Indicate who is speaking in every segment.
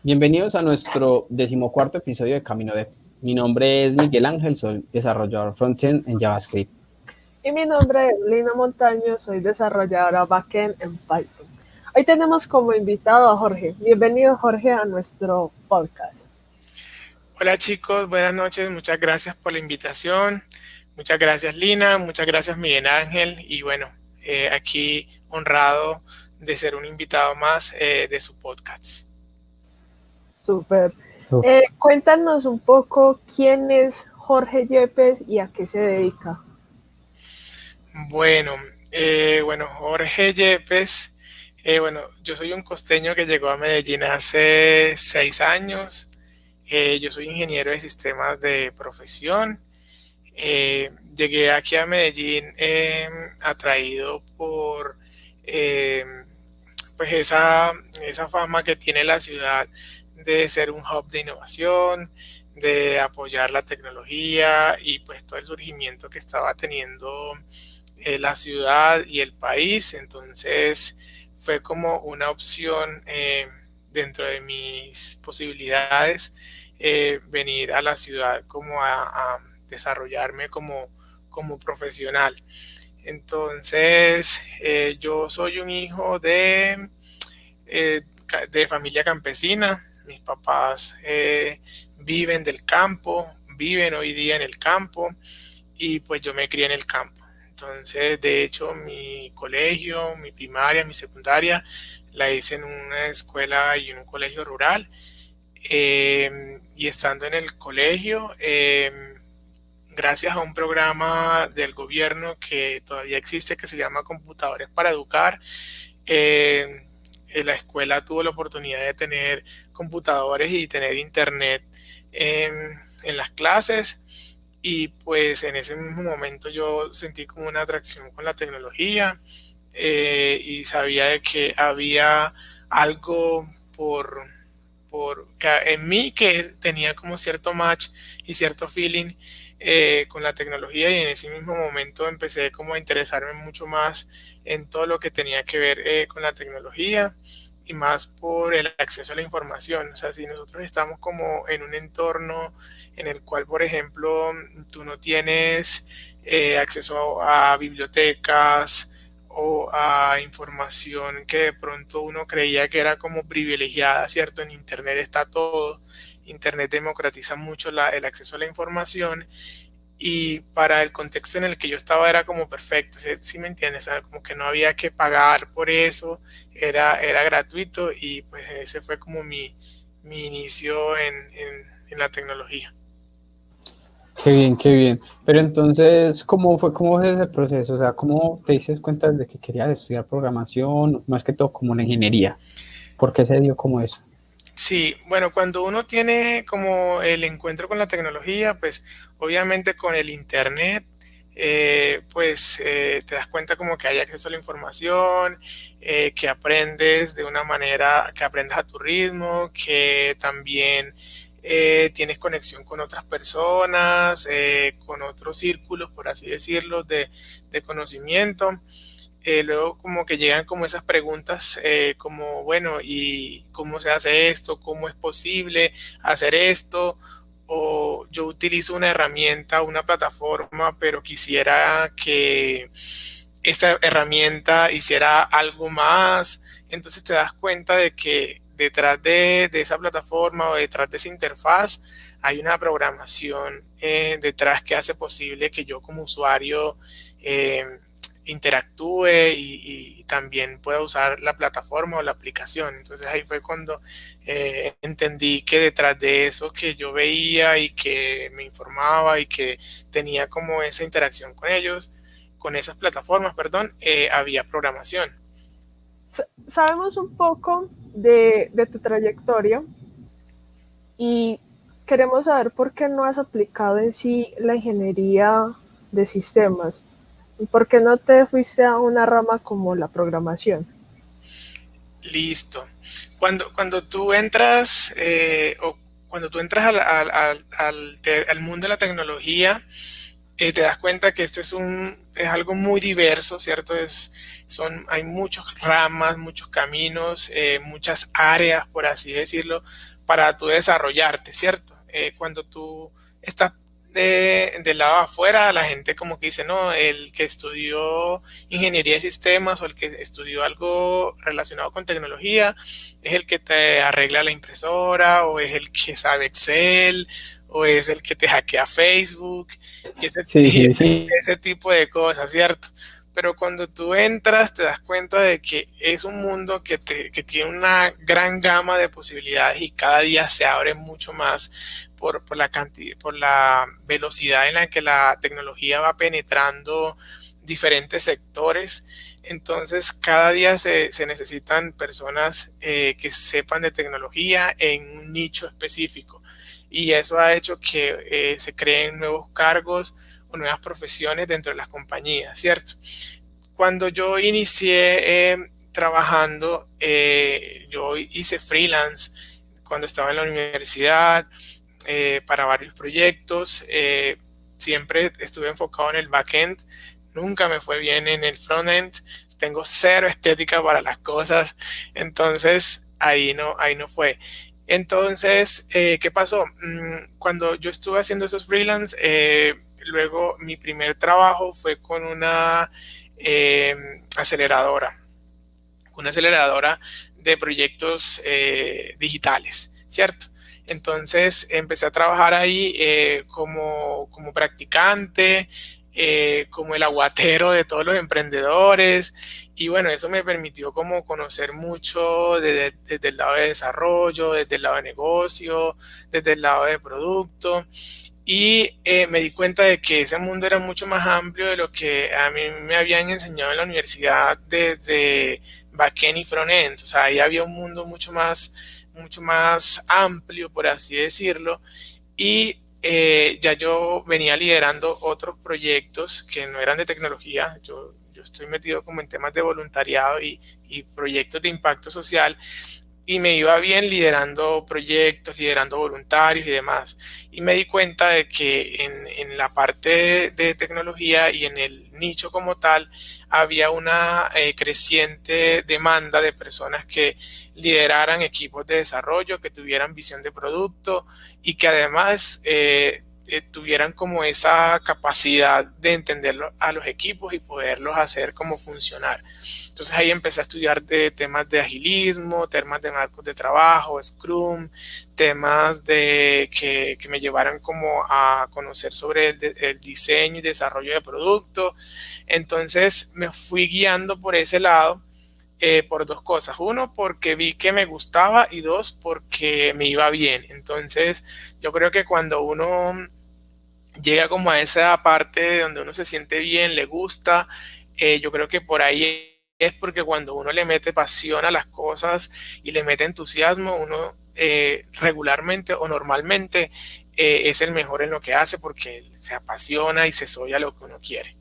Speaker 1: Bienvenidos a nuestro 14º episodio de Camino Dev. Mi nombre es Miguel Ángel, soy desarrollador frontend en JavaScript.
Speaker 2: Y mi nombre es Lina Montaño, soy desarrolladora backend en Python. Hoy tenemos como invitado a Jorge. Bienvenido, Jorge, a nuestro podcast.
Speaker 3: Hola chicos, buenas noches, muchas gracias por la invitación, muchas gracias Lina, muchas gracias Miguel Ángel y bueno, aquí honrado de ser un invitado más de su podcast.
Speaker 2: Súper. Cuéntanos un poco quién es Jorge Yepes y a qué se dedica.
Speaker 3: Bueno, Jorge Yepes, yo soy un costeño que llegó a Medellín hace 6 años. Yo soy ingeniero de sistemas de profesión. Llegué aquí a Medellín atraído por eh, pues esa fama que tiene la ciudad de ser un hub de innovación, de apoyar la tecnología y pues todo el surgimiento que estaba teniendo la ciudad y el país. Entonces fue como una opción dentro de mis posibilidades venir a la ciudad como a desarrollarme como profesional. Entonces, yo soy un hijo de familia campesina. Mis papás viven del campo, viven hoy día en el campo y pues yo me crié en el campo. Entonces, de hecho, mi colegio, mi primaria, mi secundaria, la hice en una escuela y en un colegio rural. Y estando en el colegio, gracias a un programa del gobierno que todavía existe, que se llama Computadores para Educar, la escuela tuvo la oportunidad de tener computadores y tener internet en las clases. Y pues en ese mismo momento yo sentí como una atracción con la tecnología y sabía de que había algo en mí que tenía como cierto match y cierto feeling con la tecnología, y en ese mismo momento empecé como a interesarme mucho más en todo lo que tenía que ver con la tecnología y más por el acceso a la información. O sea, si nosotros estamos como en un entorno en el cual, por ejemplo, tú no tienes acceso a bibliotecas o a información que de pronto uno creía que era como privilegiada, ¿cierto? En Internet está todo. Internet democratiza mucho el acceso a la información y para el contexto en el que yo estaba era como perfecto, ¿sí me entiendes? O sea, como que no había que pagar por eso, era gratuito y pues ese fue como mi inicio en la tecnología.
Speaker 1: Qué bien, qué bien. Pero entonces, cómo fue ese proceso? O sea, ¿cómo te diste cuenta de que querías estudiar programación, más que todo como una ingeniería? ¿Por qué se dio como eso?
Speaker 3: Sí, bueno, cuando uno tiene como el encuentro con la tecnología, pues obviamente con el internet, te das cuenta como que hay acceso a la información, que aprendes de una manera, que aprendes a tu ritmo, que también tienes conexión con otras personas, con otros círculos, por así decirlo, de conocimiento. Luego como que llegan como esas preguntas como, bueno, ¿y cómo se hace esto? ¿Cómo es posible hacer esto? O yo utilizo una herramienta, una plataforma, pero quisiera que esta herramienta hiciera algo más. Entonces te das cuenta de que detrás de esa plataforma o detrás de esa interfaz hay una programación detrás que hace posible que yo como usuario interactúe y también pueda usar la plataforma o la aplicación. Entonces ahí fue cuando entendí que detrás de eso que yo veía y que me informaba y que tenía como esa interacción con ellos, con esas plataformas, perdón, había programación.
Speaker 2: Sabemos un poco de tu trayectoria y queremos saber por qué no has aplicado en sí la ingeniería de sistemas. ¿Por qué no te fuiste a una rama como la programación?
Speaker 3: Listo. Cuando tú entras o cuando tú entras al mundo de la tecnología, te das cuenta que esto es algo muy diverso, ¿cierto? Hay muchas ramas, muchos caminos, muchas áreas, por así decirlo, para tú desarrollarte, ¿cierto? Cuando tú estás del lado de afuera, la gente como que dice, no, el que estudió ingeniería de sistemas o el que estudió algo relacionado con tecnología es el que te arregla la impresora o es el que sabe Excel o es el que te hackea Facebook y ese,
Speaker 1: Sí,
Speaker 3: y
Speaker 1: sí, sí.
Speaker 3: ese tipo de cosas, ¿cierto? Pero cuando tú entras te das cuenta de que es un mundo que tiene una gran gama de posibilidades y cada día se abre mucho más por la cantidad, por la velocidad en la que la tecnología va penetrando diferentes sectores. Entonces, cada día se necesitan personas que sepan de tecnología en un nicho específico. Y eso ha hecho que se creen nuevos cargos o nuevas profesiones dentro de las compañías, ¿cierto? Cuando yo inicié trabajando, yo hice freelance cuando estaba en la universidad para varios proyectos. Siempre estuve enfocado en el backend. Nunca me fue bien en el frontend. Tengo cero estética para las cosas. Entonces, ahí no fue. Entonces, ¿qué pasó? Cuando yo estuve haciendo esos freelance, luego mi primer trabajo fue con aceleradora, una aceleradora de proyectos digitales, ¿cierto? Entonces empecé a trabajar ahí como practicante, como el aguatero de todos los emprendedores y bueno, eso me permitió como conocer mucho desde el lado de desarrollo, desde el lado de negocio, desde el lado de producto y me di cuenta de que ese mundo era mucho más amplio de lo que a mí me habían enseñado en la universidad desde backend y frontend. O sea, ahí había un mundo mucho más amplio, por así decirlo. Y ya yo venía liderando otros proyectos que no eran de tecnología. Yo estoy metido como en temas de voluntariado y proyectos de impacto social y me iba bien liderando proyectos, liderando voluntarios y demás. Y me di cuenta de que en la parte de tecnología y en el nicho como tal, había una creciente demanda de personas que lideraran equipos de desarrollo, que tuvieran visión de producto y que además tuvieran como esa capacidad de entender a los equipos y poderlos hacer como funcionar. Entonces ahí empecé a estudiar de temas de agilismo, temas de marcos de trabajo, Scrum, temas que me llevaran como a conocer sobre el diseño y desarrollo de producto. Entonces me fui guiando por ese lado por dos cosas. Uno, porque vi que me gustaba y dos, porque me iba bien. Entonces yo creo que cuando uno llega como a esa parte donde uno se siente bien, le gusta, yo creo que por ahí es porque cuando uno le mete pasión a las cosas y le mete entusiasmo, uno regularmente o normalmente es el mejor en lo que hace porque se apasiona y se soy a lo que uno quiere.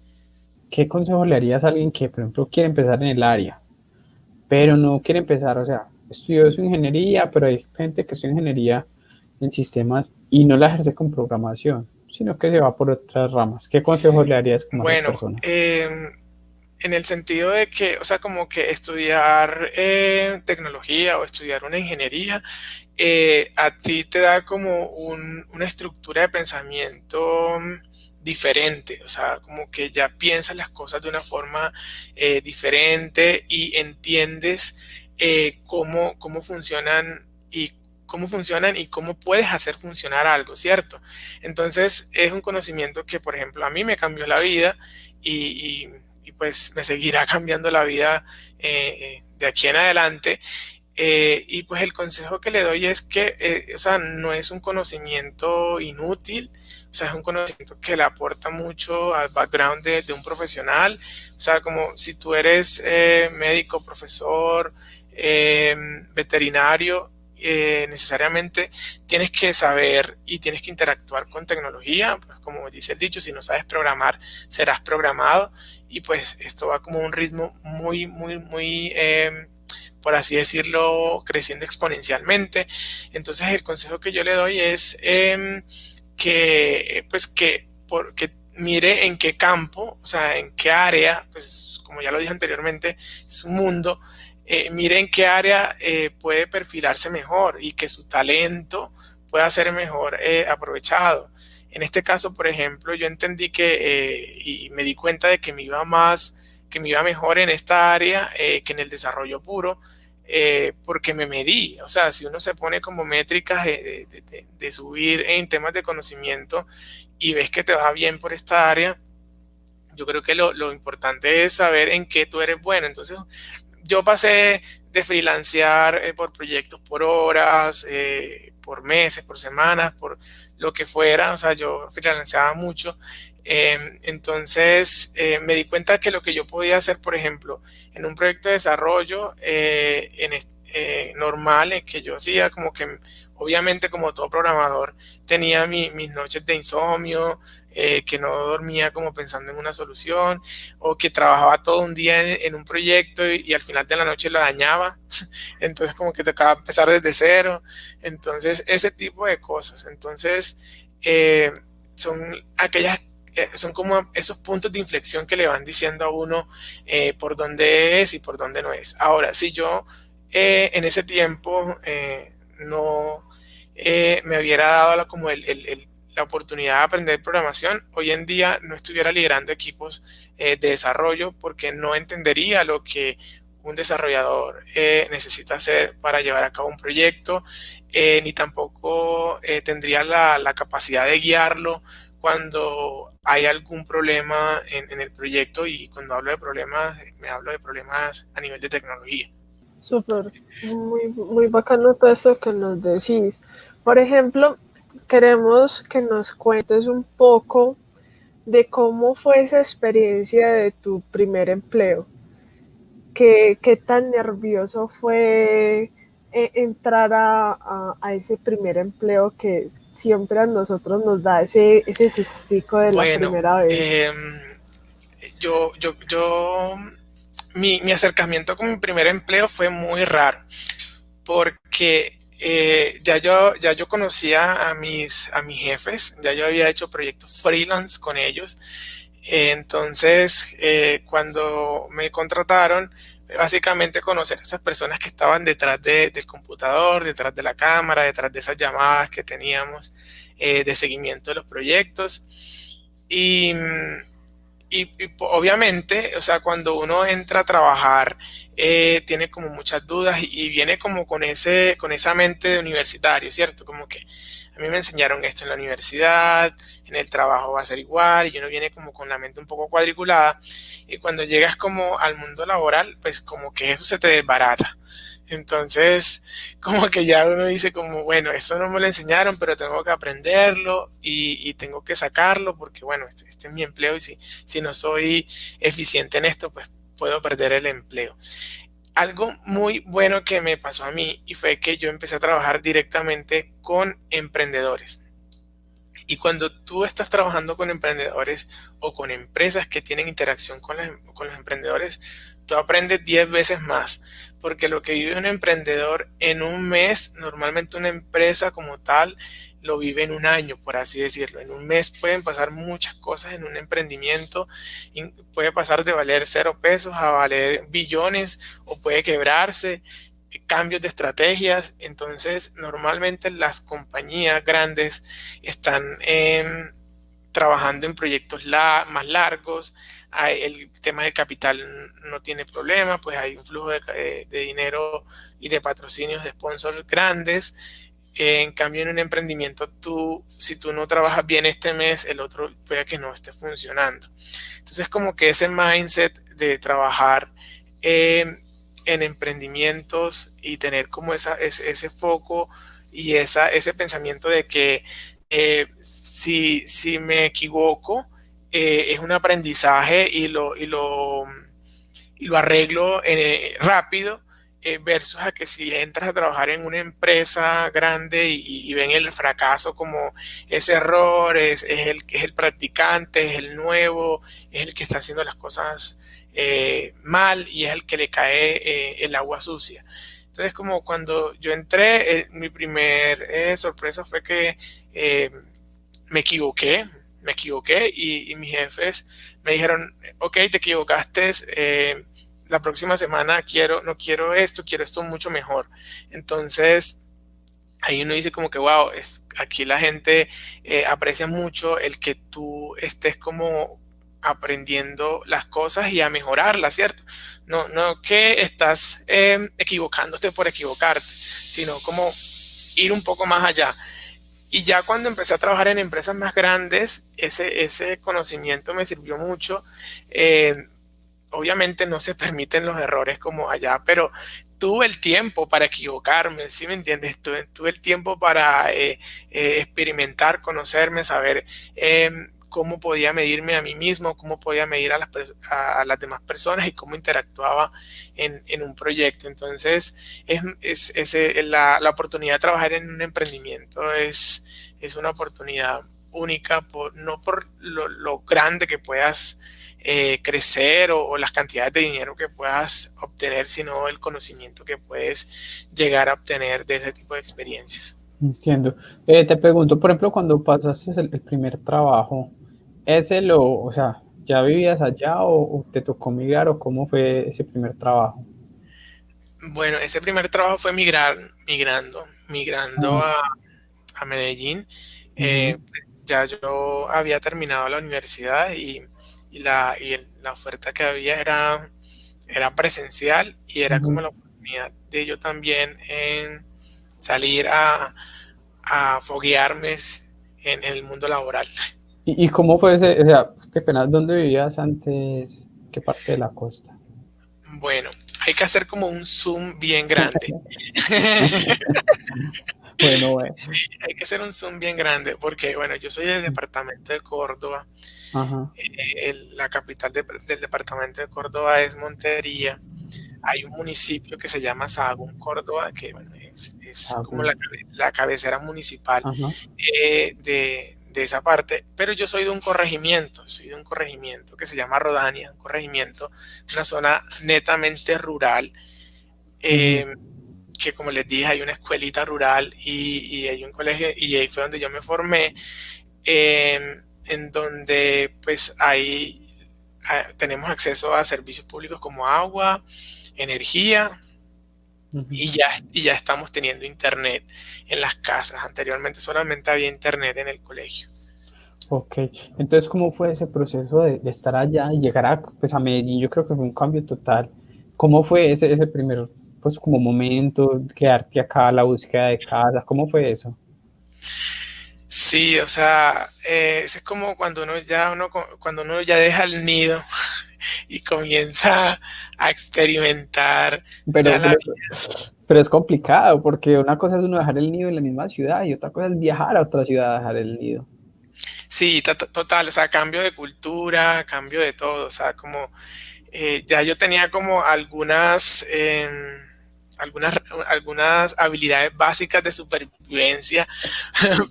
Speaker 1: ¿Qué consejo le harías a alguien que, por ejemplo, quiere empezar en el área, pero no quiere empezar, o sea, estudió su ingeniería, pero hay gente que estudia ingeniería en sistemas y no la ejerce con programación, sino que se va por otras ramas? ¿Qué consejo le harías como a esas
Speaker 3: Bueno,
Speaker 1: personas?
Speaker 3: en el sentido de que, o sea, como que estudiar tecnología o estudiar una ingeniería, a ti te da como una estructura de pensamiento diferente, o sea, como que ya piensas las cosas de una forma diferente y entiendes cómo funcionan y cómo puedes hacer funcionar algo, ¿cierto? Entonces es un conocimiento que, por ejemplo, a mí me cambió la vida y pues me seguirá cambiando la vida de aquí en adelante. Y pues el consejo que le doy es que, o sea, no es un conocimiento inútil, o sea, es un conocimiento que le aporta mucho al background de un profesional. O sea, como si tú eres médico, profesor, veterinario, necesariamente tienes que saber y tienes que interactuar con tecnología, pues como dice el dicho, si no sabes programar, serás programado y pues esto va como a un ritmo muy por así decirlo, creciendo exponencialmente. Entonces el consejo que yo le doy es que mire en qué campo, o sea, en qué área, pues como ya lo dije anteriormente, es un mundo, mire en qué área puede perfilarse mejor y que su talento pueda ser mejor aprovechado. En este caso, por ejemplo, yo entendí y me di cuenta de que me iba mejor en esta área que en el desarrollo puro, porque me medí. O sea, si uno se pone como métricas de subir en temas de conocimiento y ves que te va bien por esta área, yo creo que lo importante es saber en qué tú eres bueno. Entonces, yo pasé de freelancear por proyectos por horas, por meses, por semanas, por lo que fuera. O sea, yo freelanceaba mucho. Entonces, me di cuenta que lo que yo podía hacer, por ejemplo, en un proyecto de desarrollo normal, que yo hacía como que, obviamente como todo programador, tenía mis noches de insomnio, que no dormía como pensando en una solución, o que trabajaba todo un día en un proyecto y al final de la noche lo dañaba, entonces como que tocaba empezar desde cero. Entonces ese tipo de cosas, entonces son aquellas, son como esos puntos de inflexión que le van diciendo a uno por dónde es y por dónde no es. Ahora, si yo en ese tiempo no me hubiera dado como la oportunidad de aprender programación, hoy en día no estuviera liderando equipos de desarrollo, porque no entendería lo que un desarrollador necesita hacer para llevar a cabo un proyecto, ni tampoco tendría la capacidad de guiarlo cuando hay algún problema en el proyecto. Y cuando hablo de problemas, me hablo de problemas a nivel de tecnología.
Speaker 2: Súper, muy bacano todo esto que nos decís. Por ejemplo, queremos que nos cuentes un poco de cómo fue esa experiencia de tu primer empleo. ¿Qué tan nervioso fue entrar a ese primer empleo que siempre a nosotros nos da ese sustico de la
Speaker 3: Bueno,
Speaker 2: primera vez?
Speaker 3: yo mi acercamiento con mi primer empleo fue muy raro, porque ya yo conocía a mis jefes, ya yo había hecho proyectos freelance con ellos. Entonces, cuando me contrataron, básicamente conocer a esas personas que estaban detrás del computador, detrás de la cámara, detrás de esas llamadas que teníamos de seguimiento de los proyectos. Y, obviamente, o sea, cuando uno entra a trabajar, tiene como muchas dudas y viene como con esa mente de universitario, ¿cierto? Como que a mí me enseñaron esto en la universidad, en el trabajo va a ser igual, y uno viene como con la mente un poco cuadriculada, y cuando llegas como al mundo laboral, pues como que eso se te desbarata. Entonces, como que ya uno dice como, bueno, esto no me lo enseñaron, pero tengo que aprenderlo y tengo que sacarlo porque, bueno, este es mi empleo y si no soy eficiente en esto, pues puedo perder el empleo. Algo muy bueno que me pasó a mí y fue que yo empecé a trabajar directamente con emprendedores. Y cuando tú estás trabajando con emprendedores o con empresas que tienen interacción con los emprendedores, tú aprendes 10 veces más, porque lo que vive un emprendedor en un mes, normalmente una empresa como tal lo vive en un año, por así decirlo. En un mes pueden pasar muchas cosas en un emprendimiento, y puede pasar de valer 0 pesos a valer billones, o puede quebrarse, cambios de estrategias. Entonces, normalmente las compañías grandes están trabajando en proyectos más largos. El tema del capital no tiene problema, pues hay un flujo de dinero y de patrocinios de sponsors grandes. En cambio, en un emprendimiento, si tú no trabajas bien este mes, el otro puede que no esté funcionando. Entonces, como que ese mindset de trabajar en emprendimientos y tener como ese foco y ese pensamiento de que si me equivoco, es un aprendizaje y lo arreglo rápido, versus a que si entras a trabajar en una empresa grande y ven el fracaso como ese error, es el practicante, es el nuevo, es el que está haciendo las cosas mal y es el que le cae el agua sucia. Entonces, como cuando yo entré, mi primer sorpresa fue que me equivoqué, me equivoqué y mis jefes me dijeron, ok, te equivocaste, la próxima semana no quiero esto, quiero esto mucho mejor. Entonces, ahí uno dice como que, wow, aquí la gente aprecia mucho el que tú estés como aprendiendo las cosas y a mejorarlas, ¿cierto? No que estás equivocándote por equivocarte, sino como ir un poco más allá. Y ya cuando empecé a trabajar en empresas más grandes, ese conocimiento me sirvió mucho. Obviamente no se permiten los errores como allá, pero tuve el tiempo para equivocarme, ¿sí me entiendes? Tuve el tiempo para experimentar, conocerme, saber cómo podía medirme a mí mismo, cómo podía medir a las demás personas y cómo interactuaba en un proyecto. Entonces, la oportunidad de trabajar en un emprendimiento es una oportunidad única, no por lo grande que puedas crecer o las cantidades de dinero que puedas obtener, sino el conocimiento que puedes llegar a obtener de ese tipo de experiencias.
Speaker 1: Entiendo. Te pregunto, por ejemplo, cuando pasaste el primer trabajo, o sea, ¿ya vivías allá o te tocó migrar o cómo fue ese primer trabajo?
Speaker 3: Bueno, ese primer trabajo fue migrando
Speaker 1: Ah,
Speaker 3: a Medellín.
Speaker 1: ujú,
Speaker 3: Ya yo había terminado la universidad la oferta que había era presencial y era como
Speaker 1: ujú.
Speaker 3: la oportunidad de yo también en salir a foguearme en el mundo laboral.
Speaker 1: ¿Y cómo fue o sea, qué pena, ¿dónde vivías antes? ¿Qué parte de la costa?
Speaker 3: Bueno, hay que hacer como un zoom bien grande.
Speaker 1: Bueno, bueno.
Speaker 3: Sí, hay que hacer un zoom bien grande porque, bueno, yo soy del departamento de Córdoba.
Speaker 1: Ajá,
Speaker 3: La capital del departamento de Córdoba es Montería. Hay un municipio que se llama Sahagún, Córdoba, que bueno, es como
Speaker 1: Sagún.
Speaker 3: la cabecera municipal
Speaker 1: Ajá.
Speaker 3: de esa parte, pero yo soy de un corregimiento que se llama Rodania, un corregimiento, una zona netamente rural,
Speaker 1: Ujú.
Speaker 3: eh, que como les dije, hay una escuelita rural y hay un colegio, y ahí fue donde yo me formé, en donde pues tenemos acceso a servicios públicos como agua, energía,
Speaker 1: Ujú.
Speaker 3: y ya estamos teniendo internet en las casas. Anteriormente solamente había internet en el colegio.
Speaker 1: Ok, entonces, ¿cómo fue ese proceso de estar allá y llegar pues, a Medellín? Yo creo que fue un cambio total. ¿Cómo fue ese primer, pues, como momento, quedarte acá, la búsqueda de casa? ¿Cómo fue eso?
Speaker 3: Sí, o sea, es como cuando uno ya deja el nido y comienza a experimentar ya
Speaker 1: Pero,
Speaker 3: la
Speaker 1: pero,
Speaker 3: vida.
Speaker 1: pero es complicado, porque una cosa es uno dejar el nido en la misma ciudad y otra cosa es viajar a otra ciudad a dejar el nido.
Speaker 3: Sí, total, o sea, cambio de cultura, cambio de todo, o sea, como ya yo tenía como algunas, algunas habilidades básicas de supervivencia,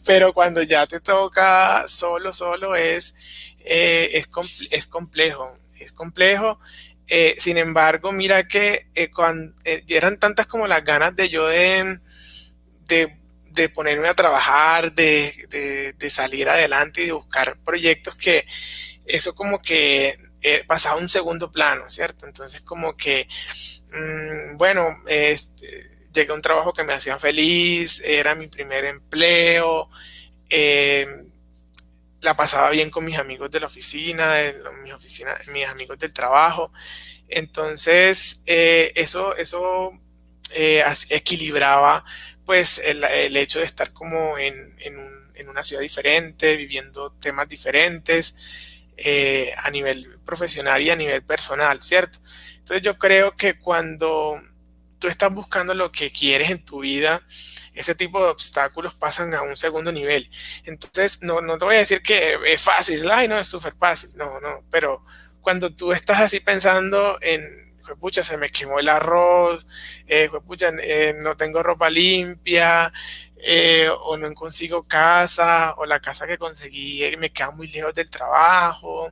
Speaker 3: pero cuando ya te toca solo es complejo, es complejo. Sin embargo, mira que cuando, eran tantas como las ganas de yo de, de ponerme a trabajar, de salir adelante y de buscar proyectos que eso como que pasaba a un segundo plano, ¿cierto? Entonces como que, bueno, llegué a un trabajo que me hacía feliz, era mi primer empleo, eh, la pasaba bien con mis amigos de la oficina, mis amigos del trabajo. Entonces, eso equilibraba pues el hecho de estar como en una ciudad diferente, viviendo temas diferentes a nivel profesional y a nivel personal, ¿cierto? Entonces yo creo que cuando tú estás buscando lo que quieres en tu vida, ese tipo de obstáculos pasan a un segundo nivel. Entonces, no te voy a decir que es fácil, ay, no, es súper fácil, no, pero cuando tú estás así pensando en, pucha, se me quemó el arroz, pucha, no tengo ropa limpia, o no consigo casa, o la casa que conseguí me queda muy lejos del trabajo,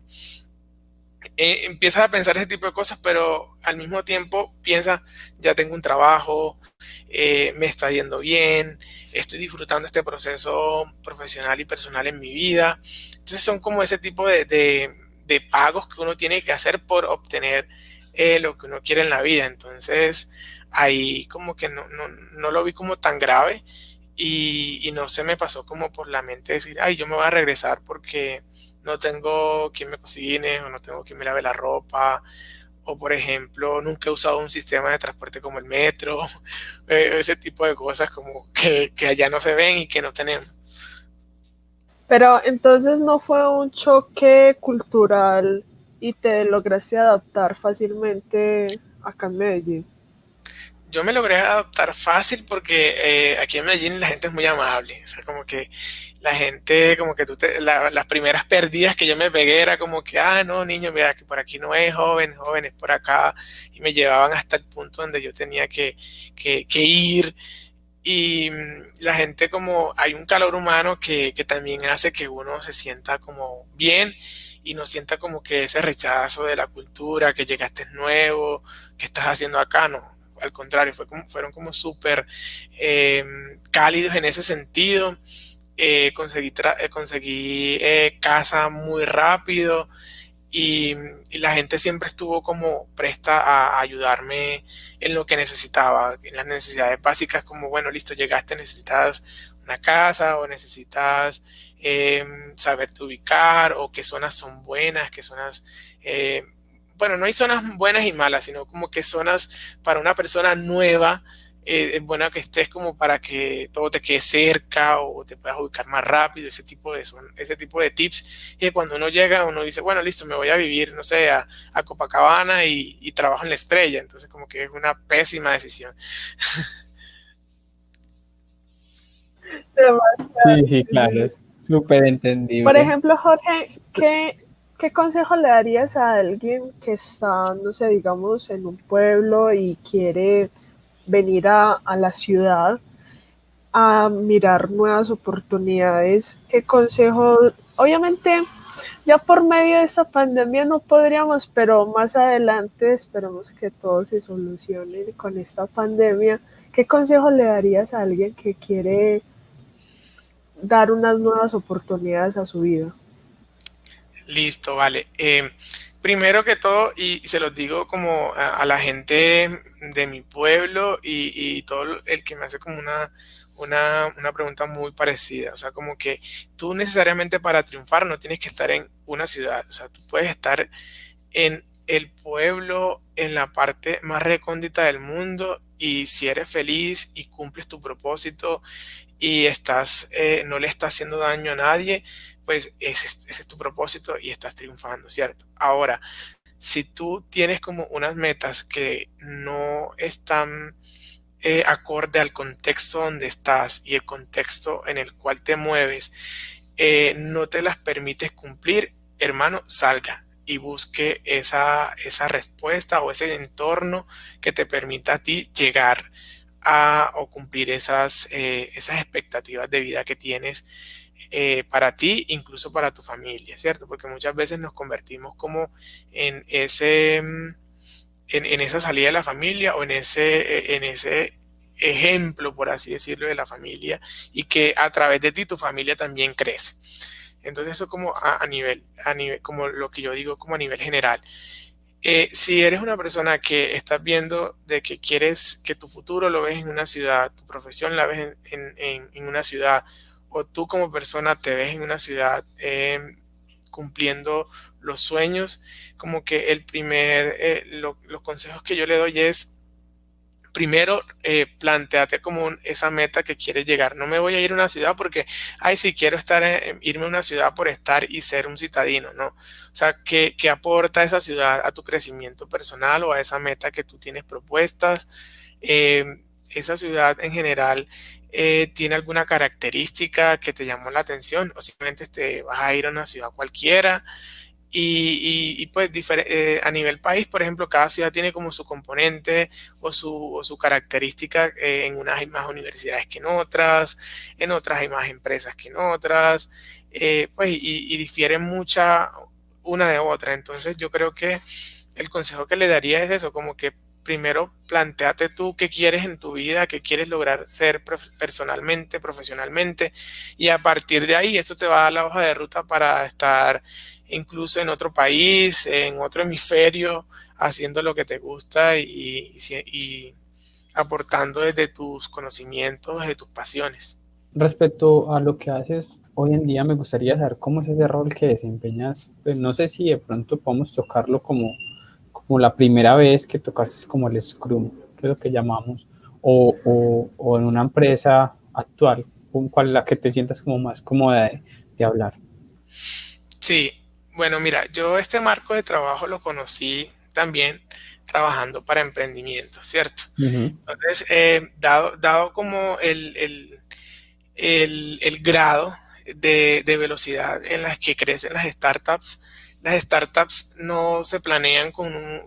Speaker 3: empiezas a pensar ese tipo de cosas, pero al mismo tiempo piensas, ya tengo un trabajo, me está yendo bien, estoy disfrutando este proceso profesional y personal en mi vida. Entonces son como ese tipo de pagos que uno tiene que hacer por obtener lo que uno quiere en la vida. Entonces ahí como que no lo vi como tan grave y no se me pasó como por la mente decir, ay, yo me voy a regresar porque no tengo quien me cocine o no tengo quien me lave la ropa. O por ejemplo, nunca he usado un sistema de transporte como el metro, ese tipo de cosas como que allá no se ven y que no tenemos.
Speaker 2: Pero entonces no fue un choque cultural y te lograste adaptar fácilmente acá en Medellín.
Speaker 3: Yo me logré adaptar fácil porque aquí en Medellín la gente es muy amable. O sea, como que la gente, como que las primeras perdidas que yo me pegué era como que, ah, no, niño, mira, que por aquí no es joven, joven es por acá. Y me llevaban hasta el punto donde yo tenía que ir. Y la gente como, hay un calor humano que también hace que uno se sienta como bien y no sienta como que ese rechazo de la cultura, que llegaste nuevo, que estás haciendo acá, no. Al contrario, fueron como súper eh, cálidos en ese sentido. Conseguí casa muy rápido y, y la gente siempre estuvo como presta a ayudarme en lo que necesitaba, en las necesidades básicas como, bueno, listo, llegaste, necesitas una casa o necesitas saberte ubicar o qué zonas son buenas, qué zonas... bueno, no hay zonas buenas y malas, sino como que zonas para una persona nueva es bueno que estés como para que todo te quede cerca o te puedas ubicar más rápido, ese tipo de tips. Y cuando uno llega, uno dice, bueno, listo, me voy a vivir, no sé, a Copacabana y trabajo en la Estrella. Entonces como que es una pésima decisión.
Speaker 1: Sí, sí, claro,
Speaker 2: Sí.
Speaker 1: es súper
Speaker 2: Por
Speaker 1: entendible.
Speaker 2: ejemplo, Jorge, ¿qué consejo le darías a alguien que está, no sé, digamos, en un pueblo y quiere venir a la ciudad a mirar nuevas oportunidades? ¿Qué consejo? Obviamente, ya por medio de esta pandemia no podríamos, pero más adelante esperemos que todo se solucione con esta pandemia. ¿Qué consejo le darías a alguien que quiere dar unas nuevas oportunidades a su vida?
Speaker 3: Listo, vale. Primero que todo, y se los digo como a la gente de mi pueblo y todo el que me hace como una pregunta muy parecida. O sea, como que tú necesariamente para triunfar no tienes que estar en una ciudad. O sea, tú puedes estar en el pueblo, en la parte más recóndita del mundo. Y si eres feliz y cumples tu propósito y no le estás haciendo daño a nadie, pues ese es tu propósito y estás triunfando, ¿cierto? Ahora, si tú tienes como unas metas que no están acorde al contexto donde estás y el contexto en el cual te mueves, no te las permites cumplir, hermano, salga y busque esa respuesta o ese entorno que te permita a ti llegar a o cumplir esas expectativas de vida que tienes para ti, incluso para tu familia, ¿cierto? Porque muchas veces nos convertimos como en en esa salida de la familia o en ese ejemplo, por así decirlo, de la familia y que a través de ti tu familia también crece. Entonces eso como a nivel, como lo que yo digo, como a nivel general. Si eres una persona que estás viendo de que quieres que tu futuro lo ves en una ciudad, tu profesión la ves en una ciudad, o tú como persona te ves en una ciudad cumpliendo los sueños, como que los consejos que yo le doy es, primero, planteate como esa meta que quieres llegar. No me voy a ir a una ciudad porque, ay, si quiero irme a una ciudad por estar y ser un citadino, ¿no? O sea, ¿qué aporta esa ciudad a tu crecimiento personal o a esa meta que tú tienes propuestas? Esa ciudad en general tiene alguna característica que te llamó la atención o simplemente te vas a ir a una ciudad cualquiera. Pues a nivel país, por ejemplo, cada ciudad tiene como su componente o su característica. En unas hay más universidades que en otras hay más empresas que en otras, pues y difieren una de otra. Entonces yo creo que el consejo que le daría es eso, como que primero plantéate tú qué quieres en tu vida, qué quieres lograr ser personalmente, profesionalmente, y a partir de ahí esto te va a dar la hoja de ruta para estar incluso en otro país, en otro hemisferio, haciendo lo que te gusta y aportando desde tus conocimientos, desde tus pasiones.
Speaker 1: Respecto a lo que haces hoy en día, me gustaría saber cómo es ese rol que desempeñas. Pues no sé si de pronto podemos tocarlo como la primera vez que tocaste como el Scrum, que es lo que llamamos, o en una empresa actual, con cual la que te sientas como más cómoda de hablar.
Speaker 3: Sí, bueno, mira, yo este marco de trabajo lo conocí también trabajando para emprendimiento, ¿cierto?
Speaker 1: Ujú.
Speaker 3: Entonces, dado como el grado de velocidad en las que crecen las startups no se planean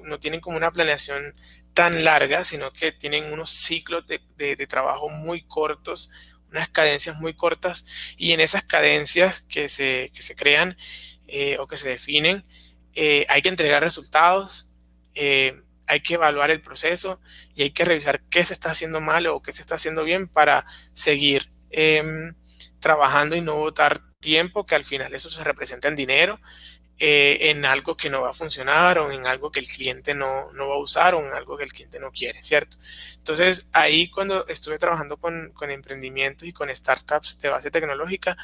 Speaker 3: no tienen como una planeación tan larga, sino que tienen unos ciclos de trabajo muy cortos, unas cadencias muy cortas, y en esas cadencias que se crean o que se definen, hay que entregar resultados, hay que evaluar el proceso y hay que revisar qué se está haciendo mal o qué se está haciendo bien para seguir trabajando y no botar tiempo, que al final eso se representa en dinero, en algo que no va a funcionar o en algo que el cliente no va a usar o en algo que el cliente no quiere, ¿cierto? Entonces ahí cuando estuve trabajando con emprendimientos y con startups de base tecnológica,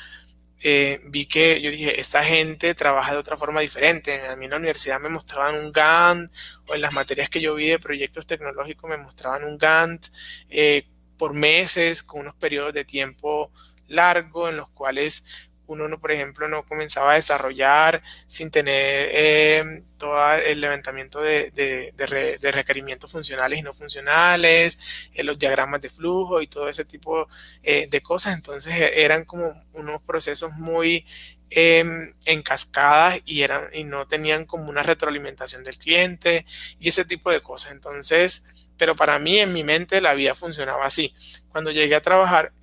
Speaker 3: vi que yo dije, esta gente trabaja de otra forma diferente. A mí en la universidad me mostraban un Gantt, o en las materias que yo vi de proyectos tecnológicos me mostraban un Gantt por meses, con unos periodos de tiempo largos en los cuales uno, no, por ejemplo, no comenzaba a desarrollar sin tener todo el levantamiento de requerimientos funcionales y no funcionales, los diagramas de flujo y todo ese tipo de cosas. Entonces eran como unos procesos muy en cascadas y no tenían como una retroalimentación del cliente y ese tipo de cosas. Entonces, pero para mí en mi mente la vida funcionaba así. Cuando llegué a trabajar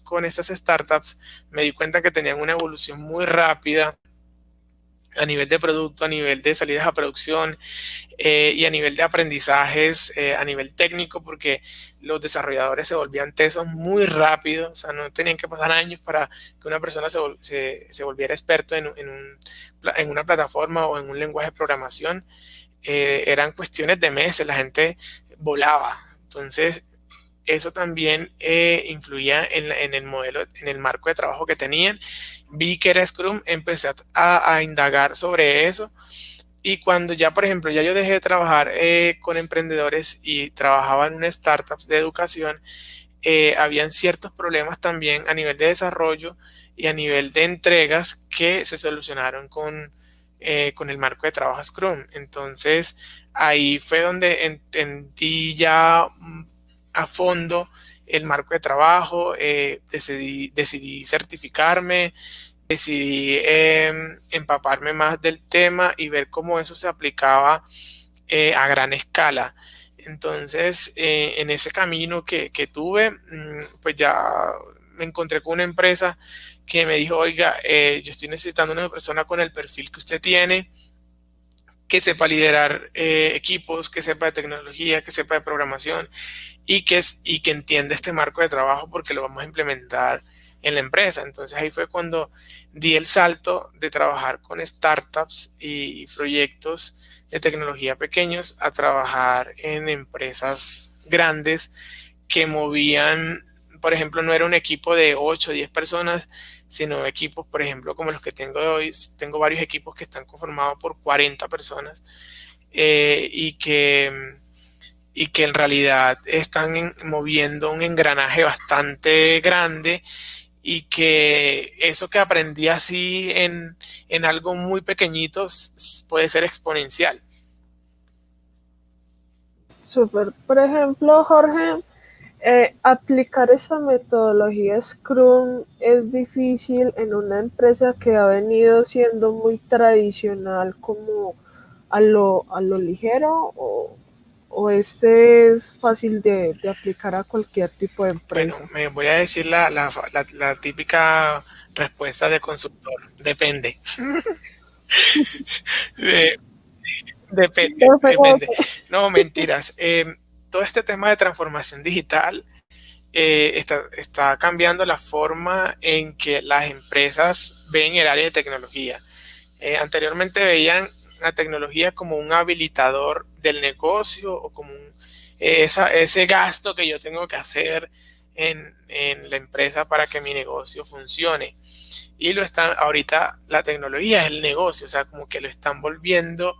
Speaker 3: con estas startups, me di cuenta que tenían una evolución muy rápida a nivel de producto, a nivel de salidas a producción y a nivel de aprendizajes, a nivel técnico, porque los desarrolladores se volvían tesos muy rápido, o sea, no tenían que pasar años para que una persona se volviera experto en una plataforma o en un lenguaje de programación. Eran cuestiones de meses, la gente volaba. Entonces, eso también influía en el modelo, en el marco de trabajo que tenían. Vi que era Scrum, empecé a indagar sobre eso. Y cuando ya, por ejemplo, ya yo dejé de trabajar con emprendedores y trabajaba en una startup de educación, habían ciertos problemas también a nivel de desarrollo y a nivel de entregas que se solucionaron con el marco de trabajo Scrum. Entonces, ahí fue donde entendí ya a fondo el marco de trabajo, decidí certificarme, decidí empaparme más del tema y ver cómo eso se aplicaba a gran escala. Entonces, en ese camino que tuve, pues ya me encontré con una empresa que me dijo, oiga, yo estoy necesitando una persona con el perfil que usted tiene, que sepa liderar equipos, que sepa de tecnología, que sepa de programación y que entienda este marco de trabajo porque lo vamos a implementar en la empresa. Entonces ahí fue cuando di el salto de trabajar con startups y proyectos de tecnología pequeños a trabajar en empresas grandes que movían, por ejemplo, no era un equipo de 8 o 10 personas, sino equipos, por ejemplo, como los que tengo hoy. Tengo varios equipos que están conformados por 40 personas eh, y que y que en realidad están moviendo un engranaje bastante grande y que eso que aprendí así en algo muy pequeñito puede ser exponencial.
Speaker 2: Súper. Por ejemplo, Jorge, aplicar esta metodología Scrum es difícil en una empresa que ha venido siendo muy tradicional como a lo ligero o este es fácil de aplicar a cualquier tipo de
Speaker 3: Bueno,
Speaker 2: empresa.
Speaker 3: me voy a decir la típica respuesta de consultor. Depende. Eh, depende,
Speaker 2: Pero fue como
Speaker 3: depende. No, mentiras. Todo este tema de transformación digital está cambiando la forma en que las empresas ven el área de tecnología. Anteriormente veían la tecnología como un habilitador del negocio o como ese gasto que yo tengo que hacer en la empresa para que mi negocio funcione. Y ahorita la tecnología es el negocio, o sea, como que lo están volviendo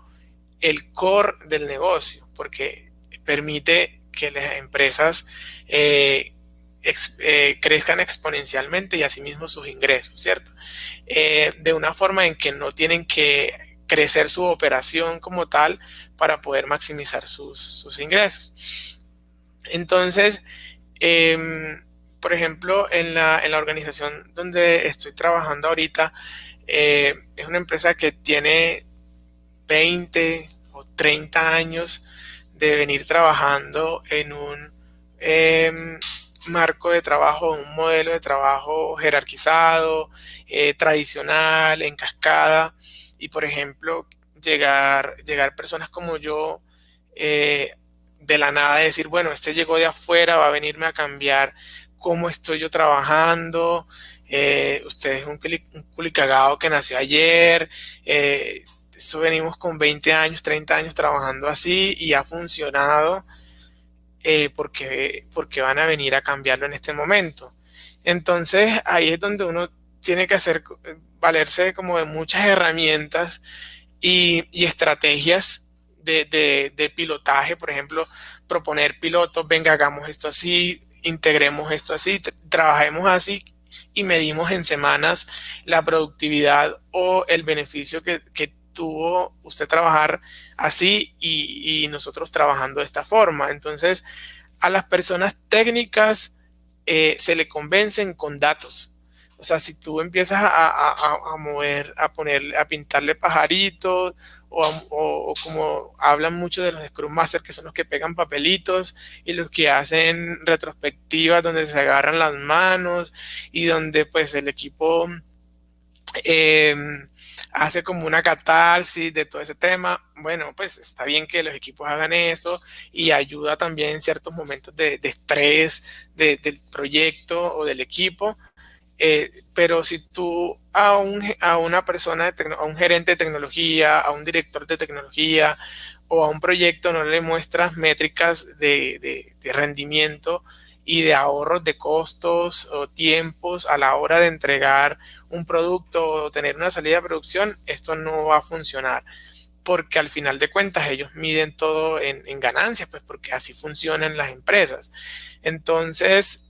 Speaker 3: el core del negocio, porque permite que las empresas crezcan exponencialmente y asimismo sus ingresos, ¿cierto? De una forma en que no tienen que crecer su operación como tal para poder maximizar sus ingresos. Entonces, por ejemplo, en la organización donde estoy trabajando ahorita, es una empresa que tiene 20 o 30 años de venir trabajando en un marco de trabajo, un modelo de trabajo jerarquizado, tradicional, en cascada. Y por ejemplo, llegar personas como yo de la nada, decir, bueno, este llegó de afuera, va a venirme a cambiar cómo estoy yo trabajando. Usted es un culicagado que nació ayer. Eso venimos con 20 años, 30 años trabajando así y ha funcionado porque van a venir a cambiarlo en este momento. Entonces ahí es donde uno tiene que valerse como de muchas herramientas y estrategias de pilotaje, por ejemplo, proponer pilotos, venga, hagamos esto así, integremos esto así, trabajemos así y medimos en semanas la productividad o el beneficio que tuvo usted trabajar así y nosotros trabajando de esta forma. Entonces, a las personas técnicas se le convencen con datos. O sea, si tú empiezas a mover, a pintarle pajaritos, o como hablan mucho de los Scrum Master, que son los que pegan papelitos y los que hacen retrospectivas donde se agarran las manos y donde pues el equipo eh, hace como una catarsis de todo ese tema. Bueno, pues está bien que los equipos hagan eso y ayuda también en ciertos momentos de estrés del proyecto o del equipo. Pero si tú a una persona, a un gerente de tecnología, a un director de tecnología o a un proyecto no le muestras métricas de rendimiento y de ahorros de costos o tiempos a la hora de entregar un producto o tener una salida de producción, esto no va a funcionar. Porque al final de cuentas ellos miden todo en ganancias, pues porque así funcionan las empresas. Entonces,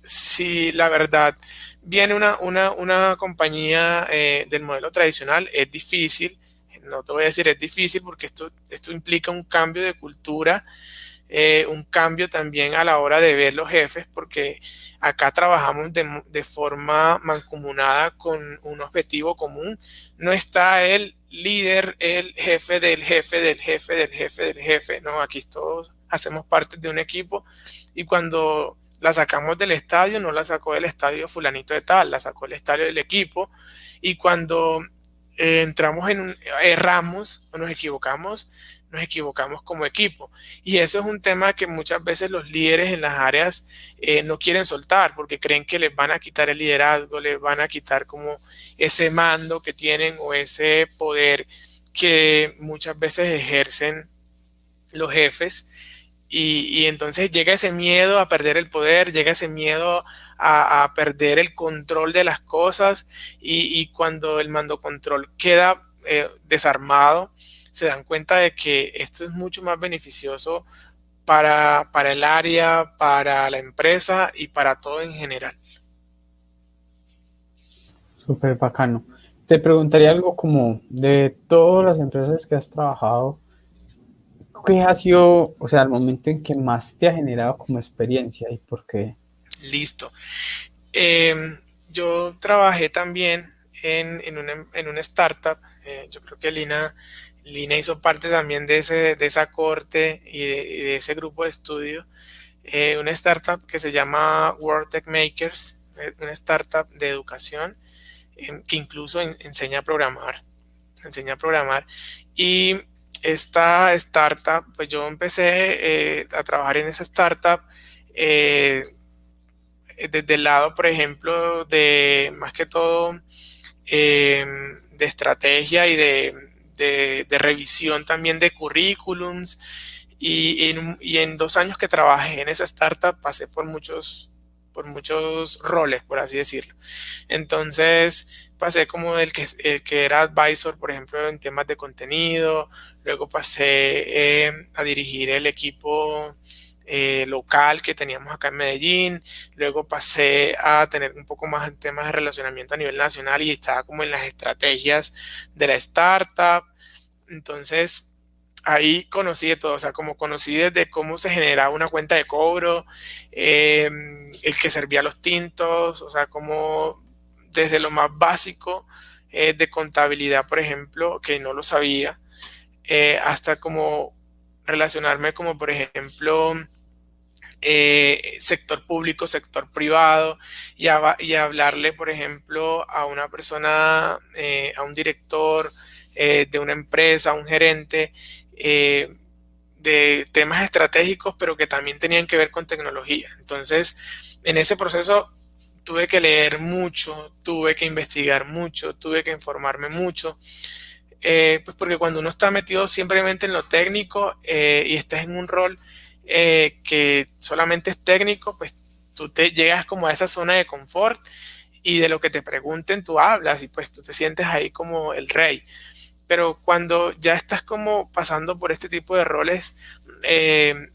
Speaker 3: si la verdad viene una compañía del modelo tradicional, es difícil. No te voy a decir es difícil porque esto implica un cambio de cultura, un cambio también a la hora de ver los jefes, porque acá trabajamos de forma mancomunada con un objetivo común. No está el líder, el jefe del jefe del jefe del jefe del jefe, no, aquí todos hacemos parte de un equipo y cuando la sacamos del estadio, no la sacó del estadio fulanito de tal, la sacó del estadio del equipo y cuando entramos erramos o nos equivocamos como equipo. Y eso es un tema que muchas veces los líderes en las áreas no quieren soltar porque creen que les van a quitar el liderazgo, les van a quitar como ese mando que tienen o ese poder que muchas veces ejercen los jefes. Y entonces llega ese miedo a perder el poder, llega ese miedo a perder el control de las cosas y cuando el mando control queda desarmado, se dan cuenta de que esto es mucho más beneficioso para el área, para la empresa y para todo en general.
Speaker 1: Súper bacano. Te preguntaría algo como de todas las empresas que has trabajado, ¿qué ha sido, o sea, el momento en que más te ha generado como experiencia y por qué?
Speaker 3: Listo. Yo trabajé también en una startup. Yo creo que Lina hizo parte también de esa corte y de ese grupo de estudio. Una startup que se llama World Tech Makers, una startup de educación que incluso enseña a programar. enseñé a programar. Y esta startup, pues yo empecé a trabajar en esa startup desde el lado, por ejemplo, de más que todo de estrategia y de revisión también de currículums. Y en 2 años que trabajé en esa startup pasé por muchos roles, por así decirlo. Entonces pasé como el que era advisor, por ejemplo, en temas de contenido. Luego pasé a dirigir el equipo local que teníamos acá en Medellín. Luego pasé a tener un poco más en temas de relacionamiento a nivel nacional y estaba como en las estrategias de la startup. Entonces ahí conocí de todo, o sea, como conocí desde cómo se generaba una cuenta de cobro, el que servía los tintos, o sea, como desde lo más básico de contabilidad, por ejemplo, que no lo sabía, hasta como relacionarme como, por ejemplo, sector público, sector privado, y hablarle, por ejemplo, a una persona, a un director de una empresa, a un gerente, eh, de temas estratégicos, pero que también tenían que ver con tecnología. Entonces, en ese proceso tuve que leer mucho, tuve que investigar mucho, tuve que informarme mucho, pues porque cuando uno está metido simplemente en lo técnico y estás en un rol que solamente es técnico, pues tú te llegas como a esa zona de confort y de lo que te pregunten tú hablas y pues tú te sientes ahí como el rey. Pero cuando ya estás como pasando por este tipo de roles,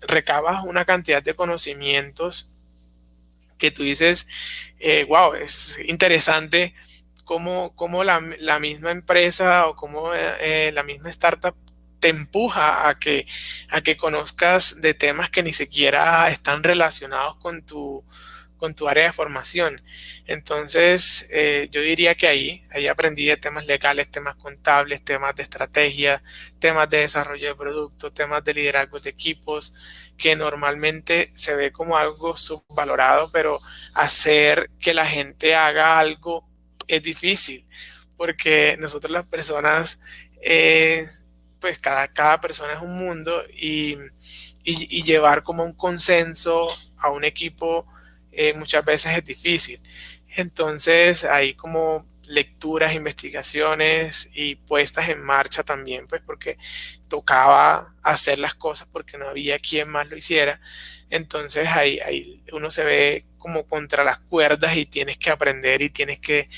Speaker 3: recabas una cantidad de conocimientos que tú dices, wow, es interesante cómo la misma empresa o cómo la misma startup te empuja a que conozcas de temas que ni siquiera están relacionados con tu área de formación. Entonces, yo diría que ahí aprendí de temas legales, temas contables, temas de estrategia, temas de desarrollo de productos, temas de liderazgo de equipos, que normalmente se ve como algo subvalorado, pero hacer que la gente haga algo es difícil, porque nosotros las personas, pues cada persona es un mundo y llevar como un consenso a un equipo muchas veces es difícil. Entonces hay como lecturas, investigaciones y puestas en marcha también, pues porque tocaba hacer las cosas porque no había quien más lo hiciera. Entonces ahí uno se ve como contra las cuerdas y tienes que aprender y tienes que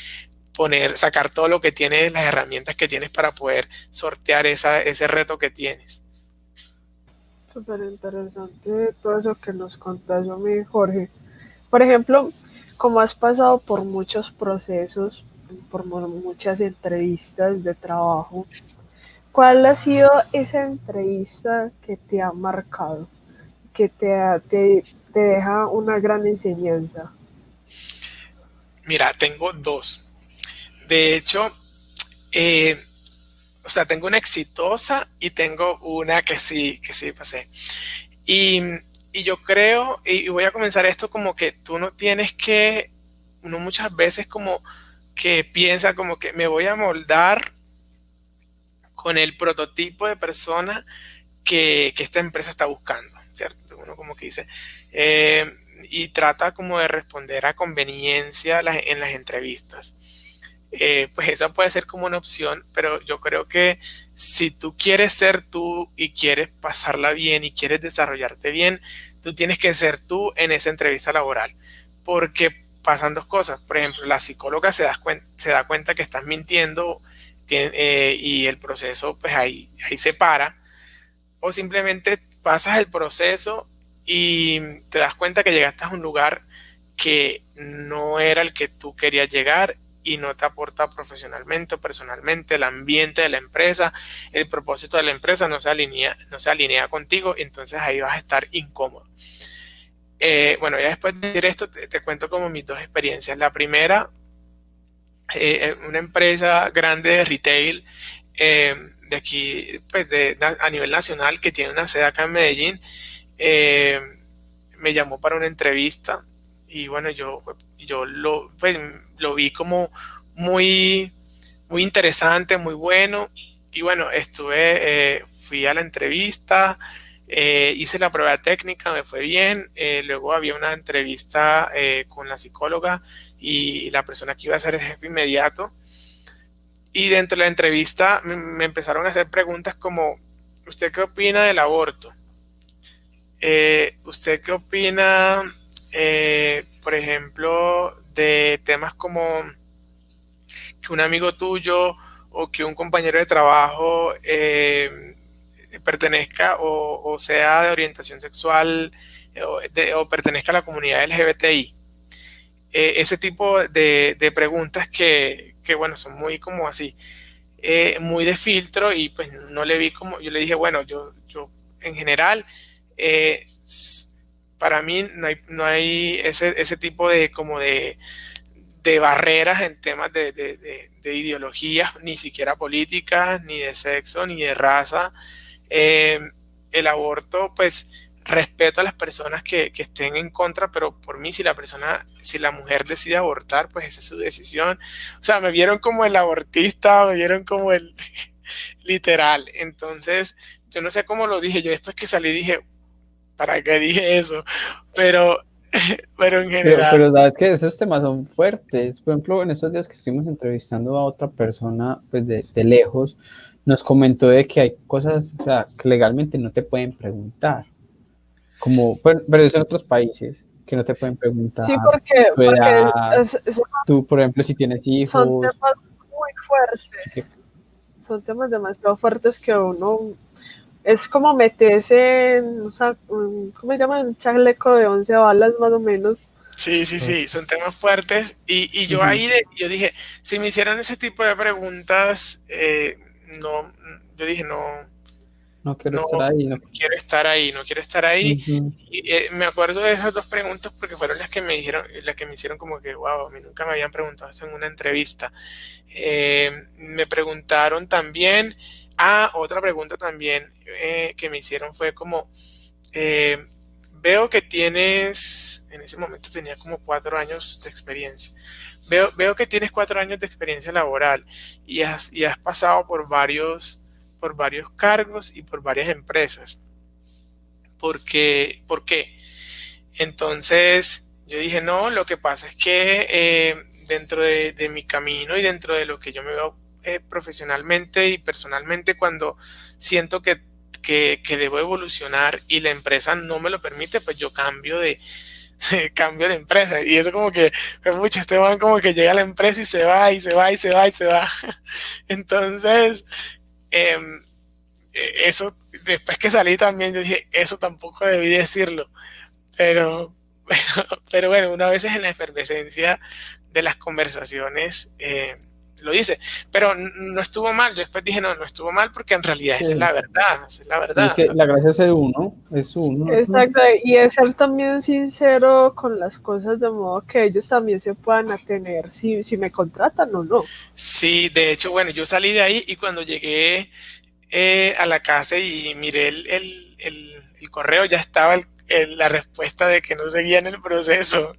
Speaker 3: sacar todo lo que tienes, las herramientas que tienes para poder sortear ese reto que tienes.
Speaker 2: Súper interesante todo eso que nos contás, mi Jorge. Por ejemplo, como has pasado por muchos procesos, por muchas entrevistas de trabajo, ¿cuál ha sido esa entrevista que te ha marcado, que te deja una gran enseñanza?
Speaker 3: Mira, tengo dos. De hecho, eh, o sea, tengo una exitosa y tengo una que sí pasé. Y, y yo creo, y voy a comenzar esto como que tú no tienes que, uno muchas veces como que piensa como que me voy a moldar con el prototipo de persona que esta empresa está buscando, ¿cierto? Uno como que dice, y trata como de responder a conveniencia en las entrevistas. Pues esa puede ser como una opción, pero yo creo que si tú quieres ser tú y quieres pasarla bien y quieres desarrollarte bien, tú tienes que ser tú en esa entrevista laboral, porque pasan dos cosas. Por ejemplo, la psicóloga se da cuenta que estás mintiendo y el proceso pues ahí se para, o simplemente pasas el proceso y te das cuenta que llegaste a un lugar que no era el que tú querías llegar y no te aporta profesionalmente o personalmente, el ambiente de la empresa, el propósito de la empresa no se alinea contigo, entonces ahí vas a estar incómodo. Bueno, ya después de decir esto, te cuento como mis dos experiencias. La primera, una empresa grande de retail de aquí, pues a nivel nacional, que tiene una sede acá en Medellín, eh, me llamó para una entrevista y bueno, yo pues, lo vi como muy, muy interesante, muy bueno. Y bueno, fui a la entrevista, hice la prueba técnica, me fue bien. Luego había una entrevista con la psicóloga y la persona que iba a ser el jefe inmediato. Y dentro de la entrevista me empezaron a hacer preguntas como, ¿usted qué opina del aborto? ¿Usted qué opina, por ejemplo, de temas como que un amigo tuyo o que un compañero de trabajo pertenezca o sea de orientación sexual o pertenezca a la comunidad LGBTI? Ese tipo de preguntas que, bueno, son muy como así, muy de filtro y pues no le vi como, yo le dije, bueno, yo en general, eh, para mí no hay ese tipo de como de barreras en temas de ideologías, ni siquiera políticas, ni de sexo, ni de raza. Eh, el aborto, pues respeto a las personas que estén en contra, pero por mí, si la mujer decide abortar, pues esa es su decisión. O sea, me vieron como el abortista, me vieron como el literal. Entonces, yo no sé cómo lo dije. Yo después que salí dije, ¿para qué dije eso? Pero, pero en general.
Speaker 1: Pero sabes que esos temas son fuertes. Por ejemplo, en estos días que estuvimos entrevistando a otra persona, pues de lejos, nos comentó de que hay cosas, o sea, que legalmente no te pueden preguntar. Como, pero eso en otros países, que no te pueden preguntar
Speaker 2: Sí, porque,
Speaker 1: tu
Speaker 2: porque
Speaker 1: edad, tú, por ejemplo, si tienes
Speaker 2: son
Speaker 1: hijos.
Speaker 2: temas muy fuertes, son temas demasiado fuertes que uno es como meterse en, o sea, ¿cómo se llama? Un chaleco de 11 balas más o menos.
Speaker 3: Sí, sí, sí, son temas fuertes. Y yo
Speaker 1: Ujú.
Speaker 3: yo dije, si me hicieran ese tipo de preguntas, no, yo dije, no,
Speaker 1: No quiero
Speaker 3: no,
Speaker 1: estar ahí, no.
Speaker 3: no quiero estar ahí, no quiero estar ahí.
Speaker 1: Ujú.
Speaker 3: Y, me acuerdo de esas dos preguntas porque fueron las que me hicieron como que, wow, a mí nunca me habían preguntado eso en una entrevista. Me preguntaron también, otra pregunta también que me hicieron fue como, eh, veo que en ese momento tenía como 4 años de experiencia. Veo que tienes 4 años de experiencia laboral y has pasado por varios cargos y por varias empresas. ¿Por qué? Entonces yo dije, no, lo que pasa es que dentro de mi camino y dentro de lo que yo me veo profesionalmente y personalmente, cuando siento que debo evolucionar y la empresa no me lo permite, pues yo cambio cambio de empresa. Y eso como que, pues, mucho, este man como que llega a la empresa y se va, y se va, y se va, y se va. Entonces, eh, eso, después que salí también, yo dije, eso tampoco debí decirlo. Pero, pero bueno, una vez en la efervescencia de las conversaciones lo dice. Pero no estuvo mal. Yo después dije, no, no estuvo mal porque en realidad esa es
Speaker 1: Sí.
Speaker 3: la verdad. Esa es la
Speaker 1: Y es
Speaker 3: verdad.
Speaker 1: que la gracia es ser uno, es uno. Ujú.
Speaker 2: Exacto, y es ser también sincero con las cosas de modo que ellos también se puedan atener si me contratan o no.
Speaker 3: Sí, de hecho, bueno, yo salí de ahí y cuando llegué a la casa y miré el correo, ya estaba la respuesta de que no seguían el proceso.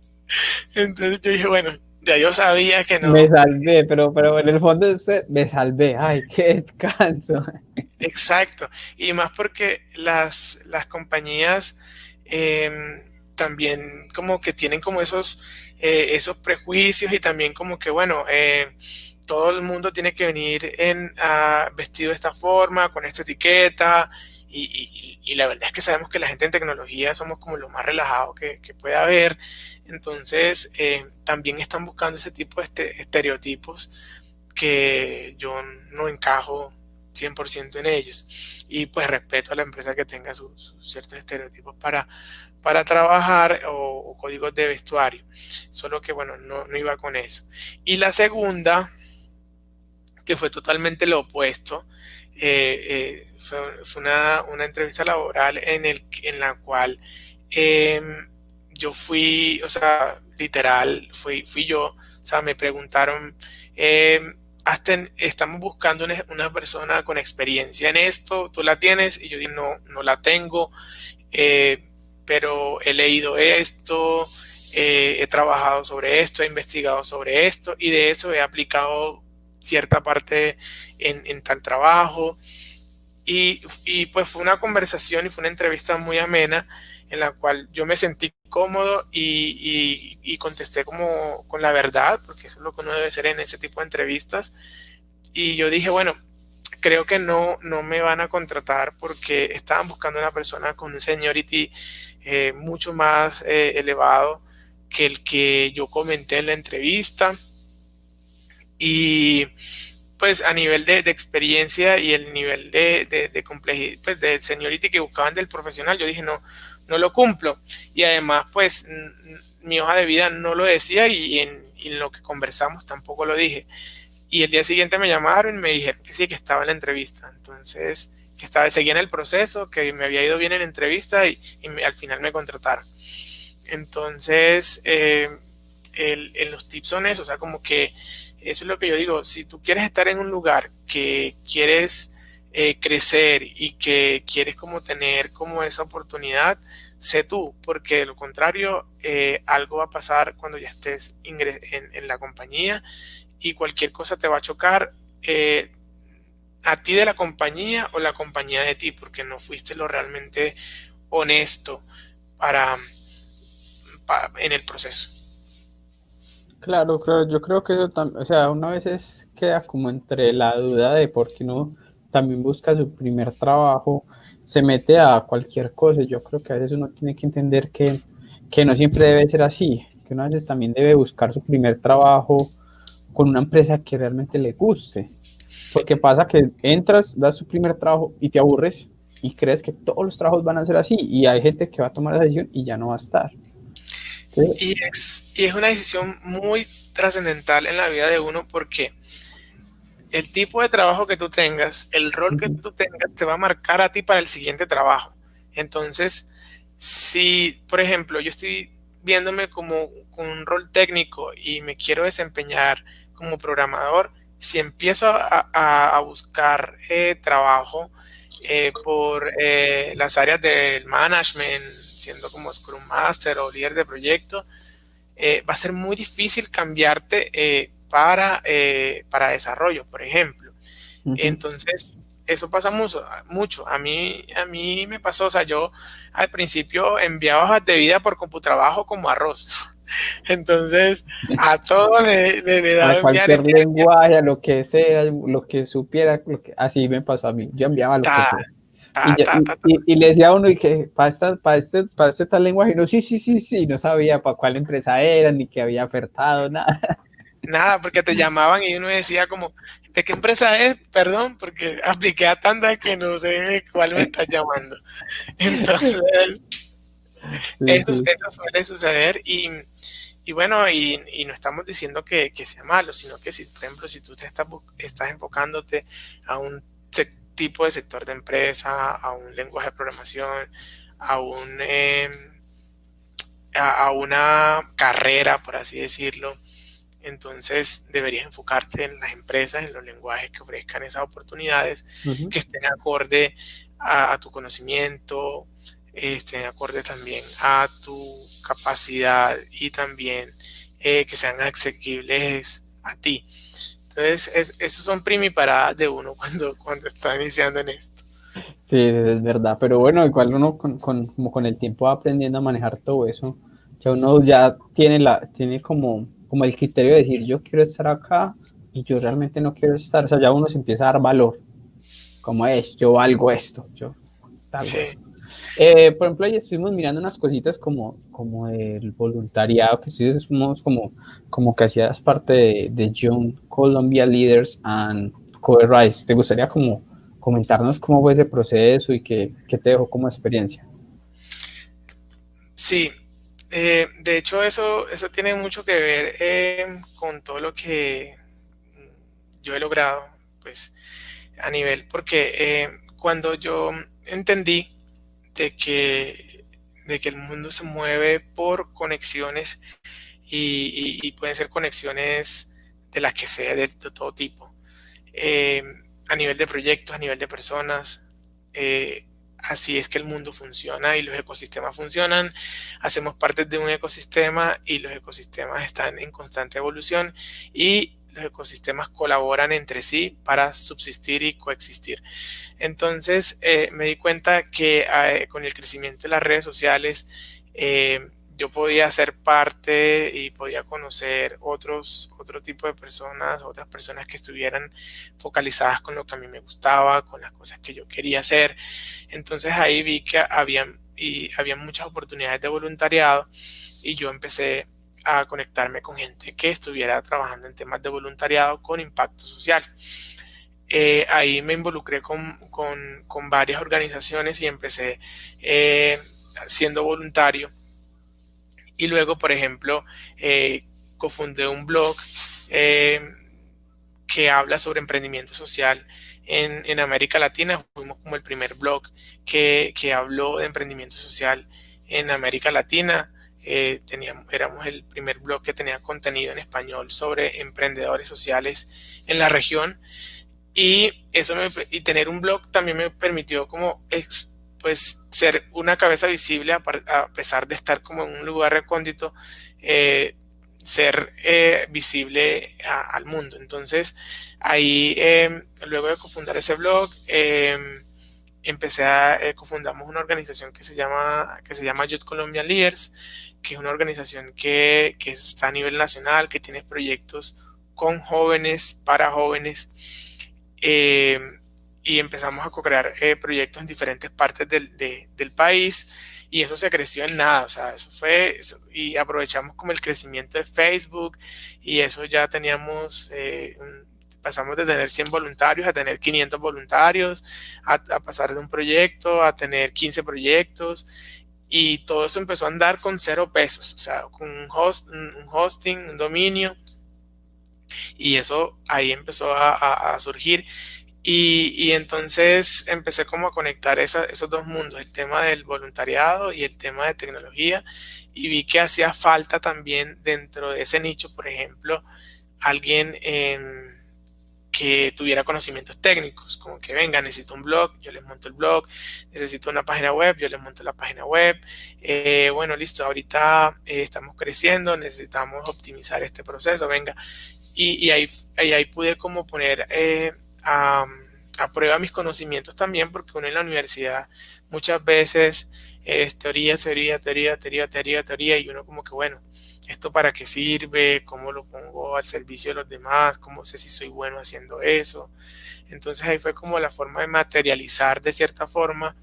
Speaker 3: Entonces yo dije, bueno, ya yo sabía que
Speaker 1: Me
Speaker 3: no.
Speaker 1: salvé, pero en el fondo de usted me salvé. Ay, qué descanso.
Speaker 3: Exacto. Y más porque las compañías también como que tienen como esos prejuicios y también como que, bueno, todo el mundo tiene que venir vestido de esta forma, con esta etiqueta. Y la verdad es que sabemos que la gente en tecnología somos como lo más relajado que puede haber. Entonces, también están buscando ese tipo de estereotipos que yo no encajo 100% en ellos. Y pues respeto a la empresa que tenga sus ciertos estereotipos para trabajar o códigos de vestuario. Solo que bueno, no iba con eso. Y la segunda, que fue totalmente lo opuesto, fue una entrevista laboral en la cual yo fui, o sea, literal, fui yo, o sea, me preguntaron, estamos buscando una persona con experiencia en esto, ¿tú la tienes? Y yo dije, no, no la tengo, eh, pero he leído esto, he trabajado sobre esto, he investigado sobre esto y de eso he aplicado cierta parte en tal trabajo. Y pues fue una conversación y fue una entrevista muy amena en la cual yo me sentí cómodo y contesté como con la verdad, porque eso es lo que uno debe hacer en ese tipo de entrevistas. Y yo dije, bueno, creo que no me van a contratar porque estaban buscando una persona con un seniority mucho más elevado que el que yo comenté en la entrevista. Y pues a nivel de experiencia y el nivel de complejidad, pues de seniority que buscaban del profesional, yo dije, no lo cumplo. Y además, pues mi hoja de vida no lo decía y en lo que conversamos tampoco lo dije. Y el día siguiente me llamaron y me dijeron que sí, que estaba en la entrevista. Entonces, seguía en el proceso, que me había ido bien en la entrevista al final me contrataron. Entonces, los tips son eso, o sea, como que eso es lo que yo digo, si tú quieres estar en un lugar que quieres crecer y que quieres como tener como esa oportunidad, sé tú, porque de lo contrario, algo va a pasar cuando ya estés en la compañía y cualquier cosa te va a chocar a ti de la compañía o la compañía de ti, porque no fuiste lo realmente honesto en el proceso.
Speaker 1: Claro, claro, yo creo que eso también, o sea, una vez queda como entre la duda de por qué uno también busca su primer trabajo, se mete a cualquier cosa. Yo creo que a veces uno tiene que entender que no siempre debe ser así, que uno a veces también debe buscar su primer trabajo con una empresa que realmente le guste. Porque pasa que entras, das su primer trabajo y te aburres y crees que todos los trabajos van a ser así y hay gente que va a tomar esa decisión y ya no va a estar.
Speaker 3: Y es una decisión muy trascendental en la vida de uno porque el tipo de trabajo que tú tengas, el rol que tú tengas, te va a marcar a ti para el siguiente trabajo. Entonces, si, por ejemplo, yo estoy viéndome como con un rol técnico y me quiero desempeñar como programador, si empiezo a buscar trabajo por las áreas del management, siendo como Scrum Master o líder de proyecto, va a ser muy difícil cambiarte para desarrollo, por ejemplo. Entonces, eso pasa mucho. A mí me pasó, o sea, yo al principio enviaba hojas de vida por Computrabajo como arroz. Entonces, a todo le daba
Speaker 1: A cualquier lenguaje, a lo que sea, lo que supiera, así me pasó a mí. Yo enviaba lo que sea. Y le decía a uno y que para este tal lenguaje, no, sí, no sabía para cuál empresa era, ni que había ofertado, nada.
Speaker 3: Nada, porque te llamaban y uno decía como, ¿de qué empresa es? Perdón, porque apliqué a tantas que no sé cuál me estás llamando. Entonces, eso suele suceder y bueno, y no estamos diciendo que sea malo, sino que si, por ejemplo, si tú estás enfocándote a un tipo de sector de empresa, a un lenguaje de programación, a una carrera, por así decirlo, entonces deberías enfocarte en las empresas, en los lenguajes que ofrezcan esas oportunidades, que estén acorde a tu conocimiento, estén acorde también a tu capacidad y también que sean asequibles a ti. Entonces, esos son primiparadas de uno cuando está iniciando en esto.
Speaker 1: Sí, es verdad, pero bueno, igual uno como con el tiempo va aprendiendo a manejar todo eso. Ya uno ya tiene como el criterio de decir, yo quiero estar acá y yo realmente no quiero estar. O sea, ya uno se empieza a dar valor, como es, yo valgo esto, yo valgo esto. Por ejemplo, ahí estuvimos mirando unas cositas como del voluntariado, que estuvimos como que hacías parte de Young Colombia Leaders and Co-Rise. ¿Te gustaría como comentarnos cómo fue ese proceso y qué te dejó como experiencia?
Speaker 3: Sí, de hecho eso tiene mucho que ver con todo lo que yo he logrado, pues a nivel, porque cuando yo entendí de que el mundo se mueve por conexiones y pueden ser conexiones de las que sea, de todo tipo, a nivel de proyectos, a nivel de personas, así es que el mundo funciona y los ecosistemas funcionan. Hacemos parte de un ecosistema y los ecosistemas están en constante evolución y los ecosistemas colaboran entre sí para subsistir y coexistir. Entonces me di cuenta que con el crecimiento de las redes sociales yo podía ser parte y podía conocer otro tipo de personas, otras personas que estuvieran focalizadas con lo que a mí me gustaba, con las cosas que yo quería hacer. Entonces ahí vi que había muchas oportunidades de voluntariado y yo empecé a conectarme con gente que estuviera trabajando en temas de voluntariado con impacto social. Ahí me involucré con varias organizaciones y empecé siendo voluntario. Y luego, por ejemplo, cofundé un blog que habla sobre emprendimiento social en América Latina. Fuimos como el primer blog que habló de emprendimiento social en América Latina. Éramos el primer blog que tenía contenido en español sobre emprendedores sociales en la región. Y tener un blog también me permitió como pues ser una cabeza visible a pesar de estar como en un lugar recóndito, ser visible al mundo. Entonces ahí luego de cofundar ese blog cofundamos una organización que se llama Youth Colombian Leaders, que es una organización que está a nivel nacional, que tiene proyectos con jóvenes, para jóvenes. Y empezamos a co-crear proyectos en diferentes partes del país, y eso se creció en nada. O sea, y aprovechamos como el crecimiento de Facebook, y eso ya teníamos, pasamos de tener 100 voluntarios a tener 500 voluntarios, a pasar de un proyecto a tener 15 proyectos, y todo eso empezó a andar con 0 pesos, o sea, con un hosting, un dominio, y eso ahí empezó a surgir. Y entonces empecé como a conectar esos dos mundos, el tema del voluntariado y el tema de tecnología, y vi que hacía falta también dentro de ese nicho, por ejemplo, alguien que tuviera conocimientos técnicos, como que venga, necesito un blog, yo les monto el blog, necesito una página web, yo les monto la página web. Bueno, listo, ahorita estamos creciendo, necesitamos optimizar este proceso, venga. Y ahí pude como poner a prueba mis conocimientos también, porque uno en la universidad muchas veces es teoría, y uno como que, bueno, ¿esto para qué sirve? ¿Cómo lo pongo al servicio de los demás? ¿Cómo sé si soy bueno haciendo eso? Entonces ahí fue como la forma de materializar de cierta forma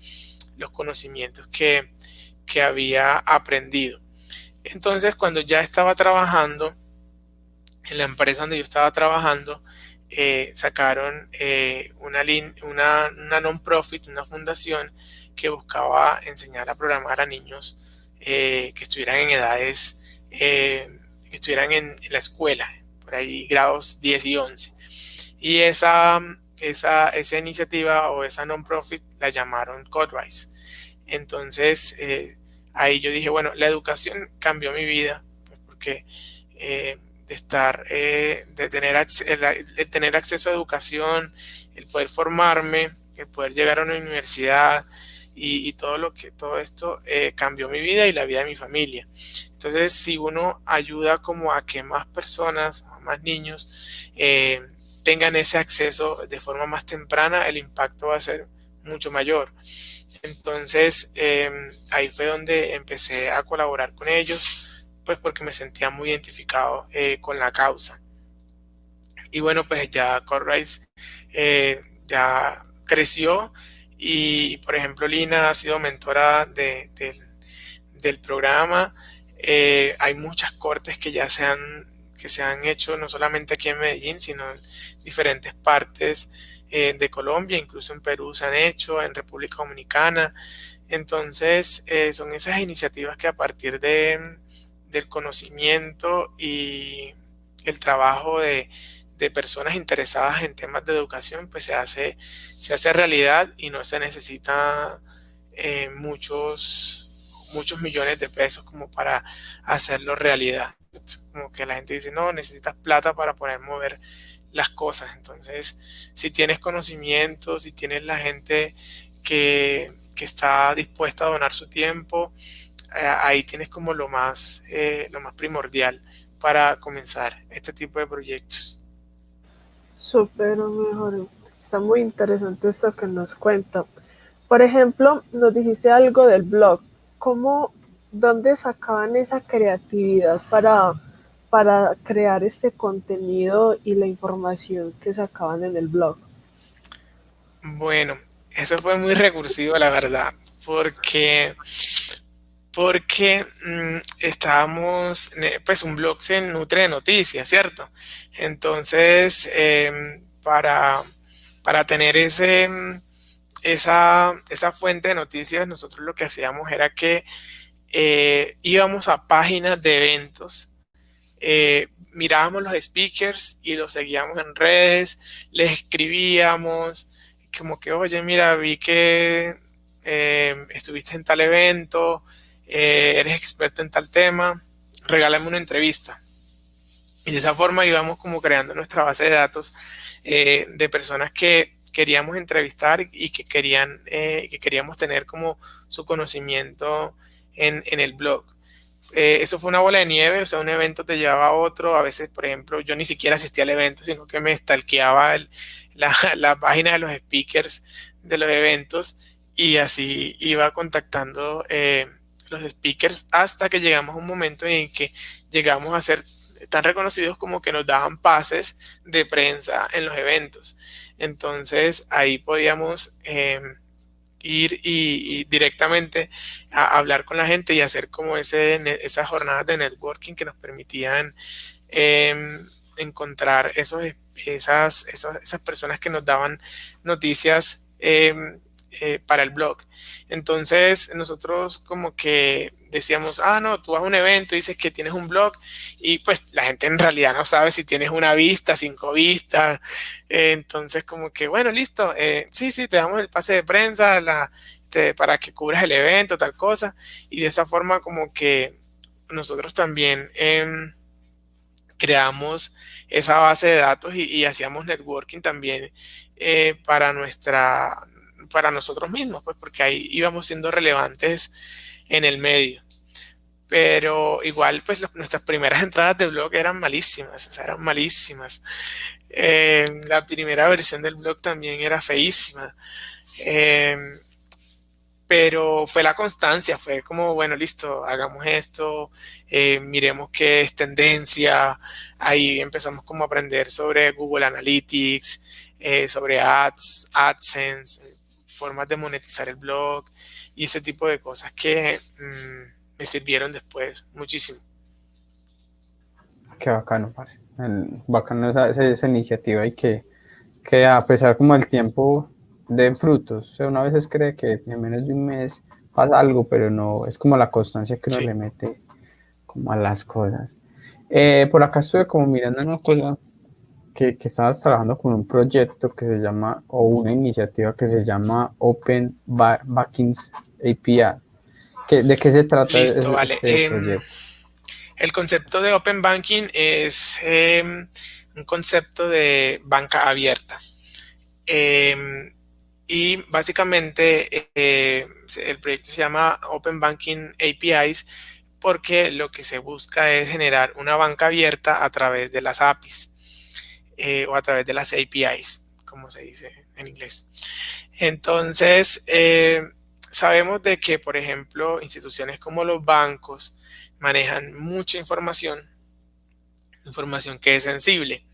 Speaker 3: los conocimientos que había aprendido. Entonces, cuando ya estaba trabajando en la empresa donde yo estaba trabajando, sacaron una non-profit, una fundación que buscaba enseñar a programar a niños que estuvieran en edades, que estuvieran en la escuela, por ahí grados 10 y 11. Y esa iniciativa o esa non-profit la llamaron Codewise. Entonces ahí yo dije, bueno, la educación cambió mi vida, pues porque de tener acceso a educación, el poder formarme, el poder llegar a una universidad y todo esto cambió mi vida y la vida de mi familia. Entonces, si uno ayuda como a que más personas, a más niños tengan ese acceso de forma más temprana, el impacto va a ser mucho mayor. Entonces, ahí fue donde empecé a colaborar con ellos, pues porque me sentía muy identificado con la causa. Y bueno, pues ya Codewise ya creció, y por ejemplo Lina ha sido mentora del programa. Hay muchas cortes que ya se han hecho, no solamente aquí en Medellín, sino en diferentes partes de Colombia, incluso en Perú se han hecho, en República Dominicana. Entonces son esas iniciativas que a partir del conocimiento y el trabajo de personas interesadas en temas de educación, pues se hace realidad, y no se necesita muchos millones de pesos como para hacerlo realidad. Como que la gente dice, no, necesitas plata para poder mover las cosas. Entonces, si tienes conocimiento, si tienes la gente que está dispuesta a donar su tiempo, ahí tienes como lo más primordial para comenzar este tipo de proyectos.
Speaker 2: Súper, mejor. Está muy interesante esto que nos cuenta. Por ejemplo, nos dijiste algo del blog. ¿Cómo, dónde sacaban esa creatividad para crear este contenido y la información que sacaban en el blog?
Speaker 3: Bueno, eso fue muy recursivo, la verdad, porque estábamos, pues un blog se nutre de noticias, ¿cierto? Entonces, para tener esa fuente de noticias, nosotros lo que hacíamos era que íbamos a páginas de eventos, mirábamos los speakers y los seguíamos en redes, les escribíamos, como que, oye, mira, vi que estuviste en tal evento, eres experto en tal tema, regálame una entrevista. Y de esa forma íbamos como creando nuestra base de datos de personas que queríamos entrevistar y que queríamos tener como su conocimiento en el blog. Eso fue una bola de nieve, o sea, un evento te llevaba a otro. A veces, por ejemplo, yo ni siquiera asistía al evento, sino que me stalkeaba la página de los speakers de los eventos y así iba contactando los speakers hasta que llegamos a un momento en que llegamos a ser tan reconocidos como que nos daban pases de prensa en los eventos. Entonces ahí podíamos ir y directamente a hablar con la gente y hacer como esas jornadas de networking que nos permitían encontrar esas personas que nos daban noticias para el blog. Entonces nosotros como que decíamos, no, tú vas a un evento y dices que tienes un blog y pues la gente en realidad no sabe si tienes una vista, 5 vistas. Entonces como que, bueno, listo, sí, te damos el pase de prensa para que cubras el evento, tal cosa. Y de esa forma como que nosotros también creamos esa base de datos y hacíamos networking también para para nosotros mismos, pues porque ahí íbamos siendo relevantes en el medio. Pero igual, pues nuestras primeras entradas de blog eran malísimas, o sea, eran malísimas. La primera versión del blog también era feísima. Eh, pero fue la constancia, fue como, bueno, listo, hagamos esto, miremos qué es tendencia. Ahí empezamos como a aprender sobre Google Analytics, sobre Ads, AdSense, formas de monetizar el blog y ese tipo de cosas que me sirvieron después muchísimo.
Speaker 1: Qué bacano, parce. Bacano esa iniciativa y que a pesar como del tiempo den frutos. O sea, uno a veces cree que en menos de un mes pasa algo, pero no, es como la constancia que uno
Speaker 3: Sí.
Speaker 1: le mete como a las cosas. Por acá estuve como mirando una cosa que estabas trabajando con un proyecto que se llama, o una iniciativa que se llama Open Backings API. ¿De qué se trata
Speaker 3: Listo, vale.
Speaker 1: este proyecto?
Speaker 3: El concepto de Open Banking es un concepto de banca abierta. Y básicamente el proyecto se llama Open Banking APIs porque lo que se busca es generar una banca abierta a través de las APIs o a través de las APIs, como se dice en inglés. Entonces, sabemos de que, por ejemplo, instituciones como los bancos manejan mucha información que es sensible,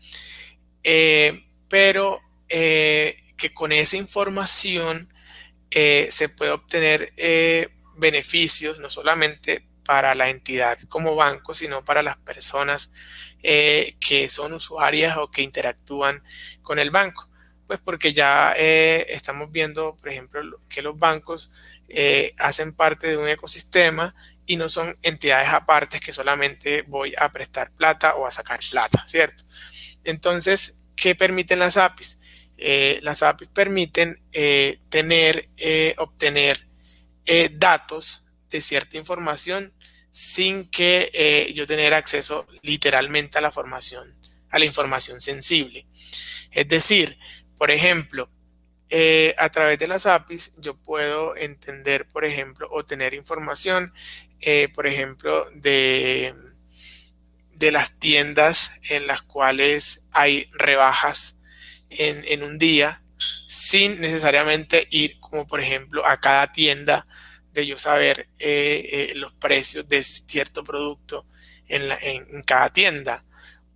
Speaker 3: pero que con esa información se puede obtener beneficios no solamente para la entidad como banco, sino para las personas que son usuarias o que interactúan con el banco. Pues porque ya estamos viendo, por ejemplo, que los bancos hacen parte de un ecosistema y no son entidades apartes que solamente voy a prestar plata o a sacar plata, ¿cierto? Entonces, ¿qué permiten las APIs? Las APIs permiten obtener datos de cierta información sin que yo tener acceso literalmente a la información sensible. Es decir, por ejemplo, a través de las APIs yo puedo entender, por ejemplo, o tener información, por ejemplo, de las tiendas en las cuales hay rebajas en un día sin necesariamente ir, como por ejemplo, a cada tienda de yo saber los precios de cierto producto en cada tienda.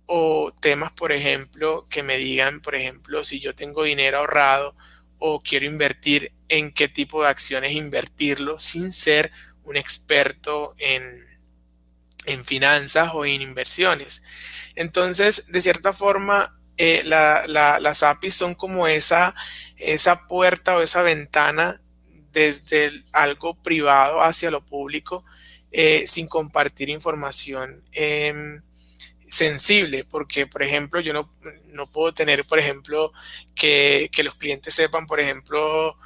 Speaker 3: O temas, por ejemplo, que me digan, por ejemplo, si yo tengo dinero ahorrado o quiero invertir, en qué tipo de acciones invertirlo sin ser un experto en finanzas o en inversiones. Entonces, de cierta forma, las APIs son como esa puerta o esa ventana desde algo privado hacia lo público, sin compartir información sensible, porque, por ejemplo, yo no puedo tener, por ejemplo, que los clientes sepan, por ejemplo,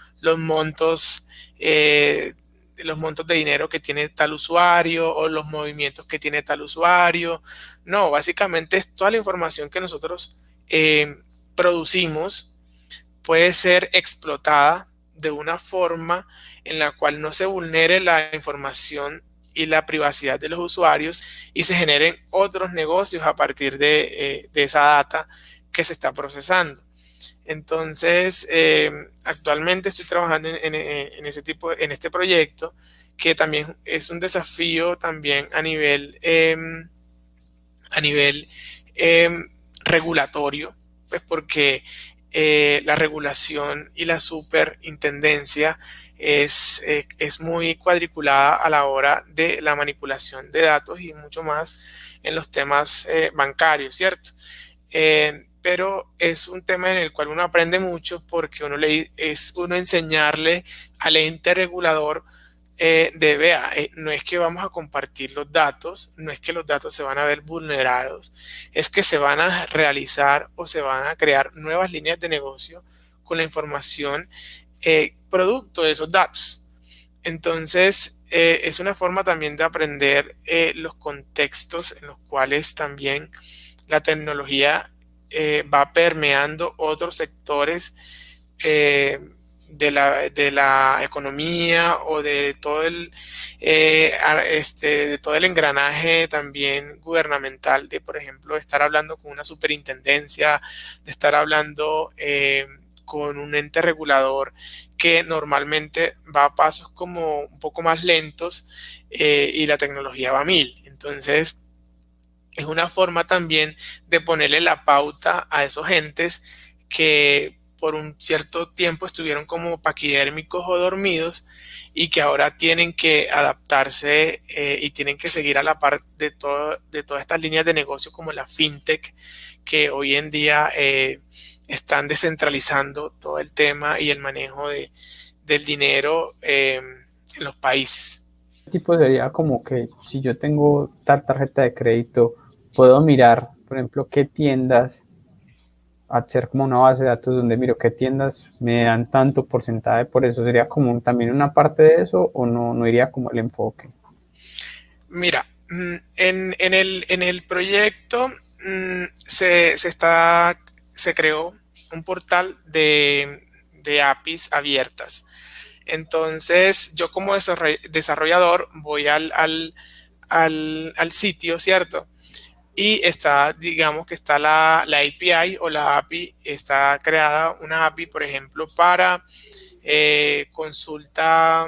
Speaker 3: eh, los montos de dinero que tiene tal usuario o los movimientos que tiene tal usuario. No, básicamente es toda la información que nosotros producimos puede ser explotada de una forma en la cual no se vulnere la información y la privacidad de los usuarios y se generen otros negocios a partir de esa data que se está procesando. Entonces, actualmente estoy trabajando en en este proyecto, que también es un desafío también a nivel regulatorio, pues porque la regulación y la superintendencia es muy cuadriculada a la hora de la manipulación de datos y mucho más en los temas bancarios, ¿cierto? Pero es un tema en el cual uno aprende mucho porque es uno enseñarle al ente regulador vea, no es que vamos a compartir los datos, no es que los datos se van a ver vulnerados, es que se van a realizar o se van a crear nuevas líneas de negocio con la información producto de esos datos. Entonces, es una forma también de aprender los contextos en los cuales también la tecnología va permeando otros sectores de la economía o de todo el engranaje también gubernamental, de por ejemplo estar hablando con una superintendencia, de estar hablando con un ente regulador que normalmente va a pasos como un poco más lentos y la tecnología va a mil. Entonces, es una forma también de ponerle la pauta a esos entes que por un cierto tiempo estuvieron como paquidérmicos o dormidos y que ahora tienen que adaptarse y tienen que seguir a la par de todas estas líneas de negocio como la fintech, que hoy en día están descentralizando todo el tema y el manejo del dinero en los países.
Speaker 1: Tipo sería como que si yo tengo tal tarjeta de crédito, puedo mirar, por ejemplo, qué tiendas, hacer como una base de datos donde miro qué tiendas me dan tanto porcentaje, por eso sería como también una parte de eso, o no iría como el enfoque.
Speaker 3: Mira, en el proyecto se creó un portal de APIs abiertas. Entonces, yo como desarrollador voy al sitio, ¿cierto? Y está, digamos que está la API o la API, está creada una API, por ejemplo, para consulta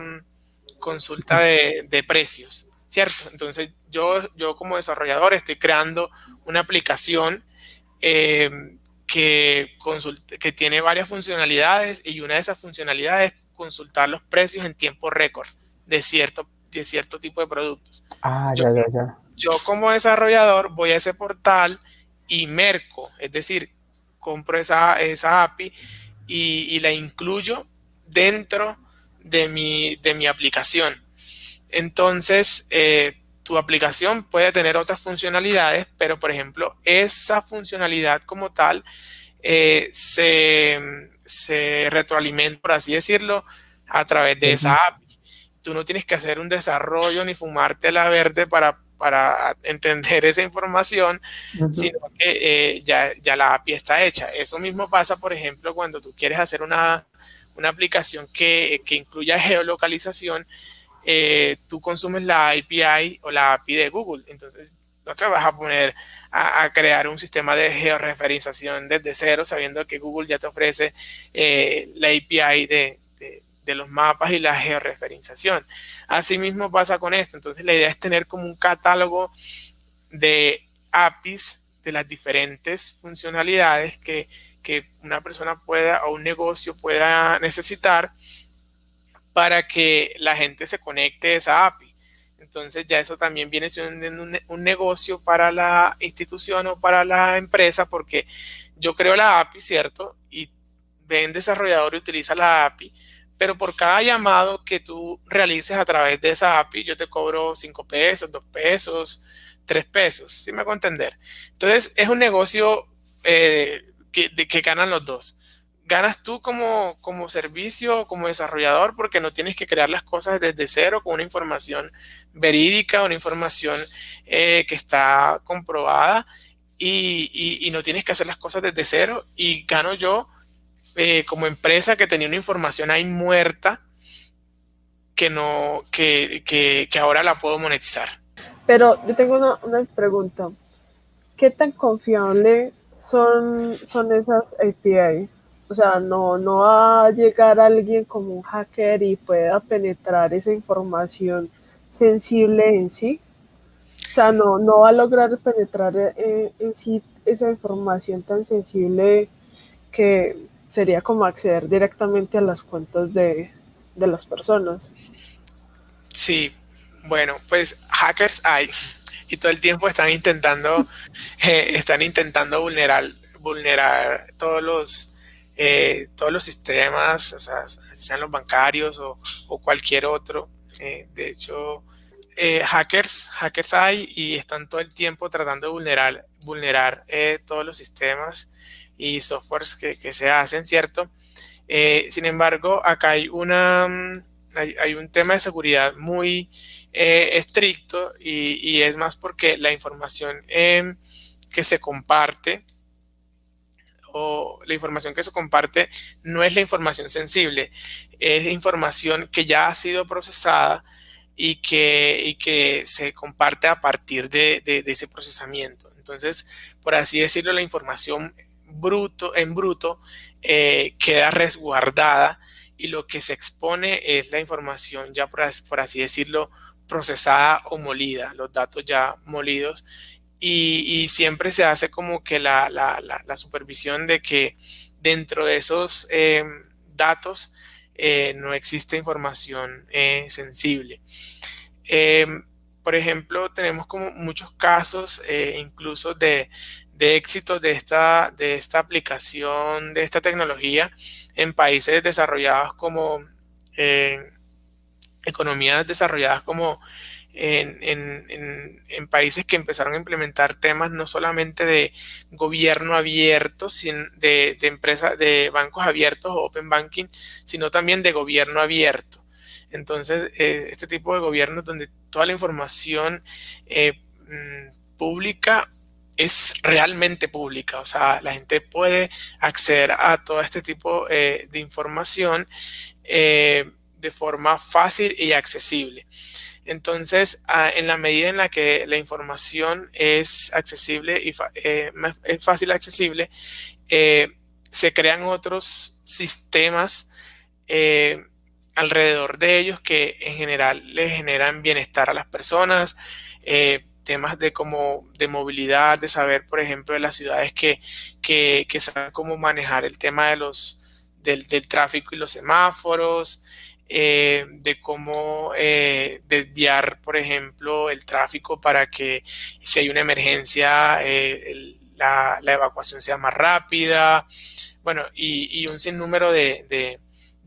Speaker 3: de precios, ¿cierto? Entonces, yo como desarrollador estoy creando una aplicación que tiene varias funcionalidades y una de esas funcionalidades es consultar los precios en tiempo récord de cierto tipo de productos.
Speaker 1: Ah,
Speaker 3: Yo,
Speaker 1: ya.
Speaker 3: yo como desarrollador voy a ese portal y merco, es decir, compro esa API y la incluyo dentro de mi aplicación. Entonces, tu aplicación puede tener otras funcionalidades, pero por ejemplo, esa funcionalidad como tal se retroalimenta, por así decirlo, a través de esa API. Tú no tienes que hacer un desarrollo ni fumarte la verde para entender esa información, sino que ya la API está hecha. Eso mismo pasa, por ejemplo, cuando tú quieres hacer una aplicación que incluya geolocalización. Tú consumes la API o la API de Google, entonces no te vas a poner a crear un sistema de georreferenciación desde cero, sabiendo que Google ya te ofrece la API de los mapas y la georreferenciación. Asimismo pasa con esto. Entonces la idea es tener como un catálogo de APIs de las diferentes funcionalidades que una persona pueda o un negocio pueda necesitar para que la gente se conecte a esa API. Entonces ya eso también viene siendo un negocio para la institución o para la empresa, porque yo creo la API, ¿cierto? Y ven desarrollador y utiliza la API, pero por cada llamado que tú realices a través de esa API, yo te cobro 5 pesos, 2 pesos, 3 pesos, ¿sí me hago entender? Entonces es un negocio que ganan los dos. Ganas tú como servicio, como desarrollador, porque no tienes que crear las cosas desde cero con una información verídica, una información que está comprobada y no tienes que hacer las cosas desde cero. Y gano yo como empresa que tenía una información ahí muerta que no que ahora la puedo monetizar.
Speaker 2: Pero yo tengo una pregunta. ¿Qué tan confiable son esas API? O sea, no va a llegar alguien como un hacker y pueda penetrar esa información sensible en sí. O sea, no va a lograr penetrar en sí esa información tan sensible que sería como acceder directamente a las cuentas de las personas.
Speaker 3: Sí, bueno, pues hackers hay y todo el tiempo están intentando vulnerar todos los sistemas, o sea, sean los bancarios o cualquier otro. De hecho, hackers hay y están todo el tiempo tratando de vulnerar todos los sistemas y softwares que se hacen, ¿cierto? Sin embargo, acá hay un tema de seguridad muy estricto y es más porque la información que se comparte o la información que se comparte no es la información sensible, es información que ya ha sido procesada y que se comparte a partir de ese procesamiento. Entonces, por así decirlo, la información en bruto queda resguardada y lo que se expone es la información ya, por así decirlo, procesada o molida, los datos ya molidos. Y siempre se hace como que la supervisión de que dentro de esos datos no existe información sensible. Eh, por ejemplo, tenemos como muchos casos incluso de éxitos de esta aplicación, de esta tecnología en países desarrollados como economías desarrolladas como en países que empezaron a implementar temas no solamente de gobierno abierto, sino de empresas, de bancos abiertos o open banking, sino también de gobierno abierto. Entonces, este tipo de gobiernos donde toda la información pública es realmente pública, o sea, la gente puede acceder a todo este tipo de información de forma fácil y accesible. Entonces, en la medida en la que la información es accesible y es fácil accesible, eh, se crean otros sistemas eh, alrededor de ellos que en general les generan bienestar a las personas, temas de movilidad, de saber, por ejemplo, de las ciudades que saben cómo manejar el tema del tráfico y los semáforos, de cómo desviar, por ejemplo, el tráfico para que si hay una emergencia, la evacuación sea más rápida, bueno, y un sinnúmero de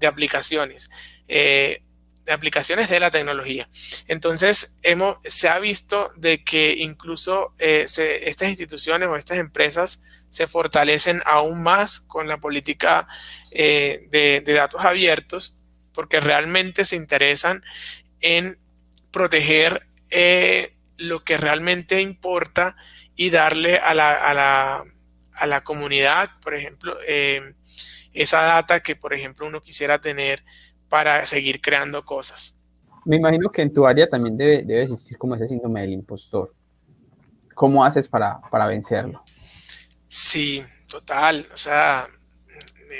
Speaker 3: aplicaciones, de aplicaciones de la tecnología. Entonces, se ha visto de que incluso estas instituciones o estas empresas se fortalecen aún más con la política de datos abiertos, porque realmente se interesan en proteger lo que realmente importa y darle a la comunidad, por ejemplo, esa data que, por ejemplo, uno quisiera tener para seguir creando cosas.
Speaker 1: Me imagino que en tu área también debe existir como ese síndrome del impostor. ¿cómo haces para vencerlo?
Speaker 3: Sí, total. O sea,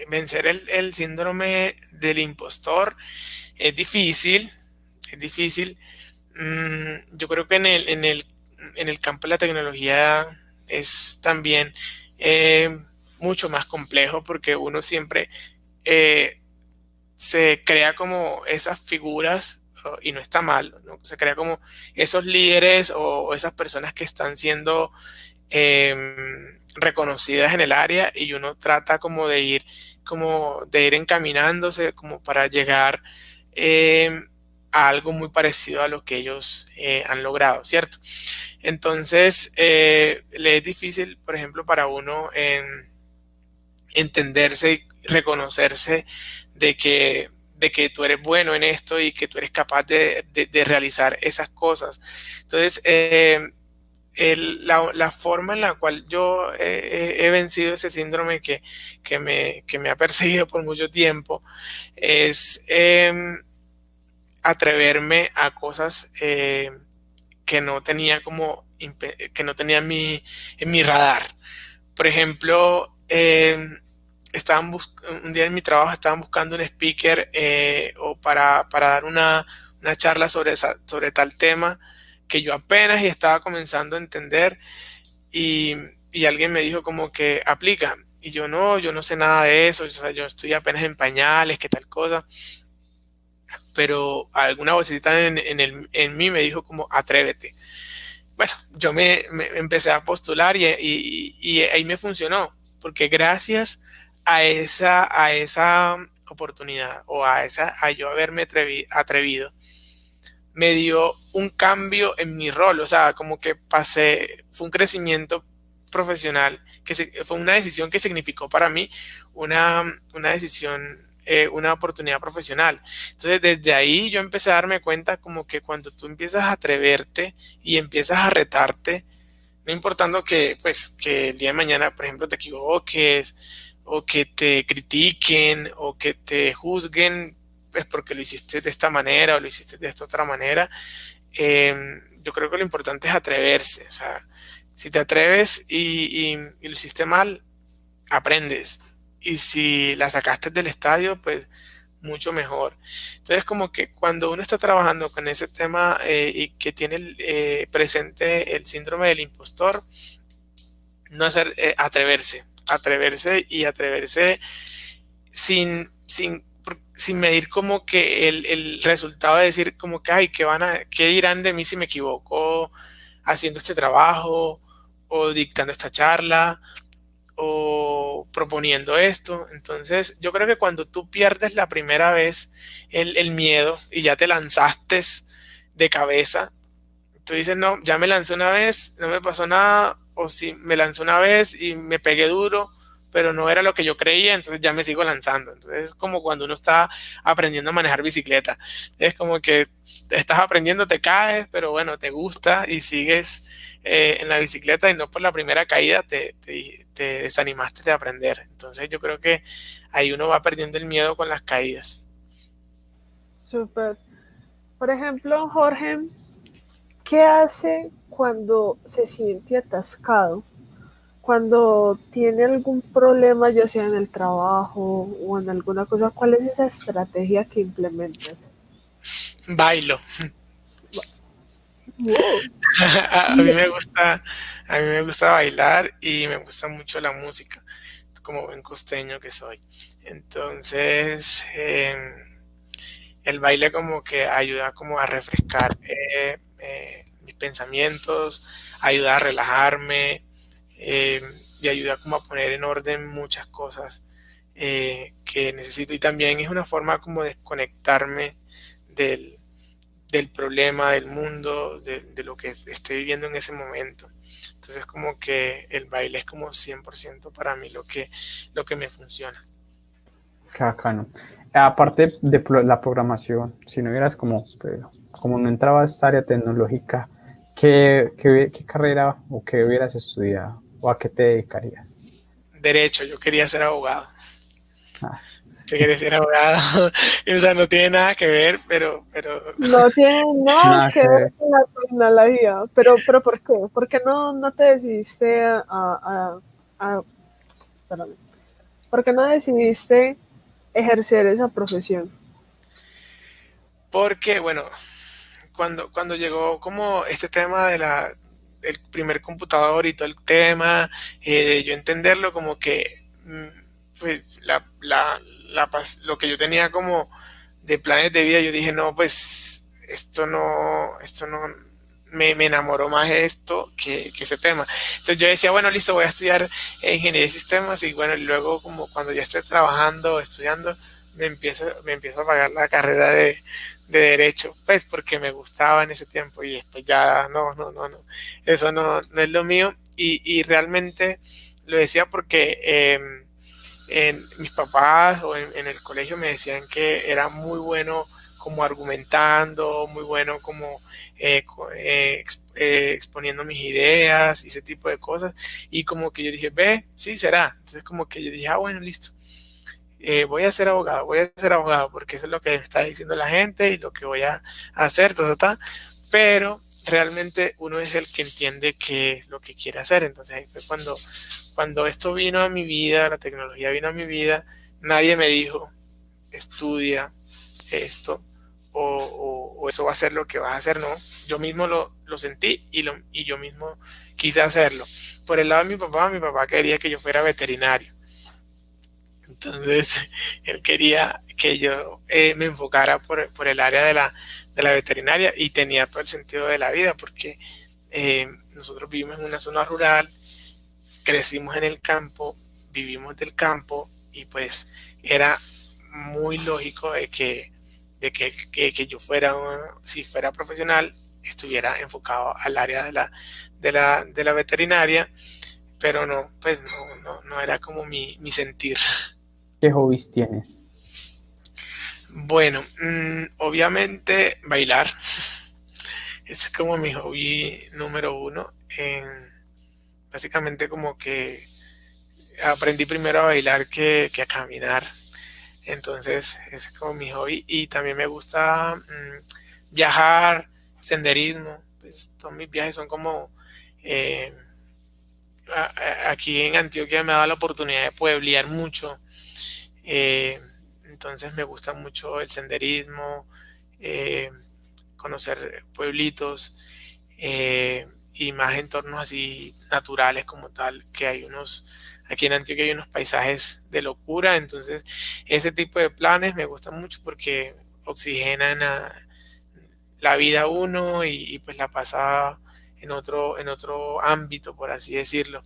Speaker 3: vencer el síndrome del impostor es difícil, es difícil. Yo creo que en el campo de la tecnología es también mucho más complejo porque uno siempre eh, se crea como esas figuras, y no está mal, ¿no? Se crea como esos líderes o esas personas que están siendo reconocidas en el área y uno trata como de ir encaminándose como para llegar a algo muy parecido a lo que ellos han logrado, ¿cierto? Entonces, le es difícil, por ejemplo, para uno entenderse y reconocerse de que tú eres bueno en esto y que tú eres capaz de realizar esas cosas. Entonces, la forma en la cual yo he vencido ese síndrome que me ha perseguido por mucho tiempo es atreverme a cosas que no tenía que no tenía en mi radar. Por ejemplo, un día en mi trabajo estaban buscando un speaker o para dar una charla sobre tal tema que yo apenas y estaba comenzando a entender y, y alguien me dijo como que aplica. Y yo no sé nada de eso, o sea, yo estoy apenas en pañales, qué tal cosa, pero alguna vocecita en mí me dijo como atrévete. Bueno, me empecé a postular y ahí me funcionó, porque gracias a esa oportunidad o a yo haberme atrevido, me dio un cambio en mi rol, o sea, como que fue un crecimiento profesional, fue una decisión que significó para mí una decisión, una oportunidad profesional. Entonces, desde ahí yo empecé a darme cuenta como que cuando tú empiezas a atreverte y empiezas a retarte, no importando pues, que el día de mañana, por ejemplo, te equivoques o que te critiquen o que te juzguen, pues porque lo hiciste de esta manera o lo hiciste de esta otra manera, yo creo que lo importante es atreverse. O sea, si te atreves y lo hiciste mal, aprendes. Y si la sacaste del estadio, pues mucho mejor. Entonces, como que cuando uno está trabajando con ese tema y que tiene presente el síndrome del impostor, no hacer, atreverse y atreverse sin medir como que el resultado de decir como que, ay, qué dirán de mí si me equivoco haciendo este trabajo o dictando esta charla o proponiendo esto. Entonces, yo creo que cuando tú pierdes la primera vez el miedo y ya te lanzaste de cabeza, tú dices, no, ya me lancé una vez, no me pasó nada, o si me lancé una vez y me pegué duro, pero no era lo que yo creía, entonces ya me sigo lanzando. Entonces es como cuando uno está aprendiendo a manejar bicicleta. Es como que estás aprendiendo, te caes, pero bueno, te gusta y sigues en la bicicleta y no por la primera caída te desanimaste de aprender. Entonces yo creo que ahí uno va perdiendo el miedo con las caídas.
Speaker 2: Súper. Por ejemplo, Jorge, ¿qué hace cuando se siente atascado? Cuando tiene algún problema, ya sea en el trabajo o en alguna cosa, ¿cuál es esa estrategia que implementas?
Speaker 3: Bailo.
Speaker 2: Wow.
Speaker 3: A mí me gusta bailar y me gusta mucho la música, como buen costeño que soy. Entonces, el baile como que ayuda como a refrescar mis pensamientos, ayuda a relajarme y ayuda como a poner en orden muchas cosas que necesito. Y también es una forma como de desconectarme del, del problema, del mundo, de lo que estoy viviendo en ese momento. Entonces como que el baile es como 100% para mí lo que me funciona.
Speaker 1: Qué bacano. Aparte de la programación, si no hubieras como no entrabas a esta área tecnológica, ¿qué carrera o qué hubieras estudiado o a qué te dedicarías?
Speaker 3: Derecho, yo quería ser abogado.
Speaker 1: Ah,
Speaker 3: usted quiere ser abogado. O sea, no tiene nada que ver, pero
Speaker 2: No tiene nada
Speaker 1: Nada
Speaker 2: que
Speaker 1: que
Speaker 2: ver
Speaker 1: ver.
Speaker 2: con la tecnología. Pero ¿por qué? ¿Por qué no te decidiste espérame. ¿Por qué no decidiste ejercer esa profesión?
Speaker 3: porque, bueno, cuando llegó como este tema del primer computador y todo el tema, de yo entenderlo como que pues, lo que yo tenía como de planes de vida, yo dije, no, pues esto no, me enamoró más esto que ese tema. Entonces yo decía, bueno, listo, voy a estudiar ingeniería de sistemas y bueno, y luego como cuando ya esté trabajando, estudiando, me empiezo a pagar la carrera de derecho, pues porque me gustaba en ese tiempo y después ya no, eso no es lo mío y realmente lo decía porque en mis papás o en el colegio me decían que era muy bueno como argumentando, muy bueno como exponiendo mis ideas y ese tipo de cosas. Y como que yo dije, ve, sí, será. Entonces como que yo dije, ah, bueno, listo. Voy a ser abogado, porque eso es lo que está diciendo la gente y lo que voy a hacer, pero realmente uno es el que entiende qué es lo que quiere hacer. Entonces ahí fue cuando esto vino a mi vida, la tecnología vino a mi vida, nadie me dijo, estudia esto o eso va a ser lo que vas a hacer, no. Yo mismo lo sentí y yo mismo quise hacerlo. Por el lado de mi papá quería que yo fuera veterinario. Entonces, él quería que yo me enfocara por el área de la veterinaria y tenía todo el sentido de la vida porque nosotros vivimos en una zona rural, crecimos en el campo, vivimos del campo y pues era muy lógico que yo fuera, si fuera profesional, estuviera enfocado al área de la veterinaria, pero no, pues no era como mi sentir.
Speaker 1: ¿Qué hobbies tienes?
Speaker 3: Bueno, obviamente bailar. Ese es como mi hobby número uno. Básicamente como que aprendí primero a bailar que a caminar. Entonces, ese es como mi hobby. Y también me gusta viajar, senderismo. Pues todos mis viajes son como... eh, aquí en Antioquia me ha dado la oportunidad de pueblear mucho. Eh, entonces me gusta mucho el senderismo, eh, conocer pueblitos y más entornos así naturales como tal, que hay unos, aquí en Antioquia hay unos paisajes de locura, entonces ese tipo de planes me gustan mucho porque oxigenan la vida a uno y pues la pasa en otro ámbito, por así decirlo.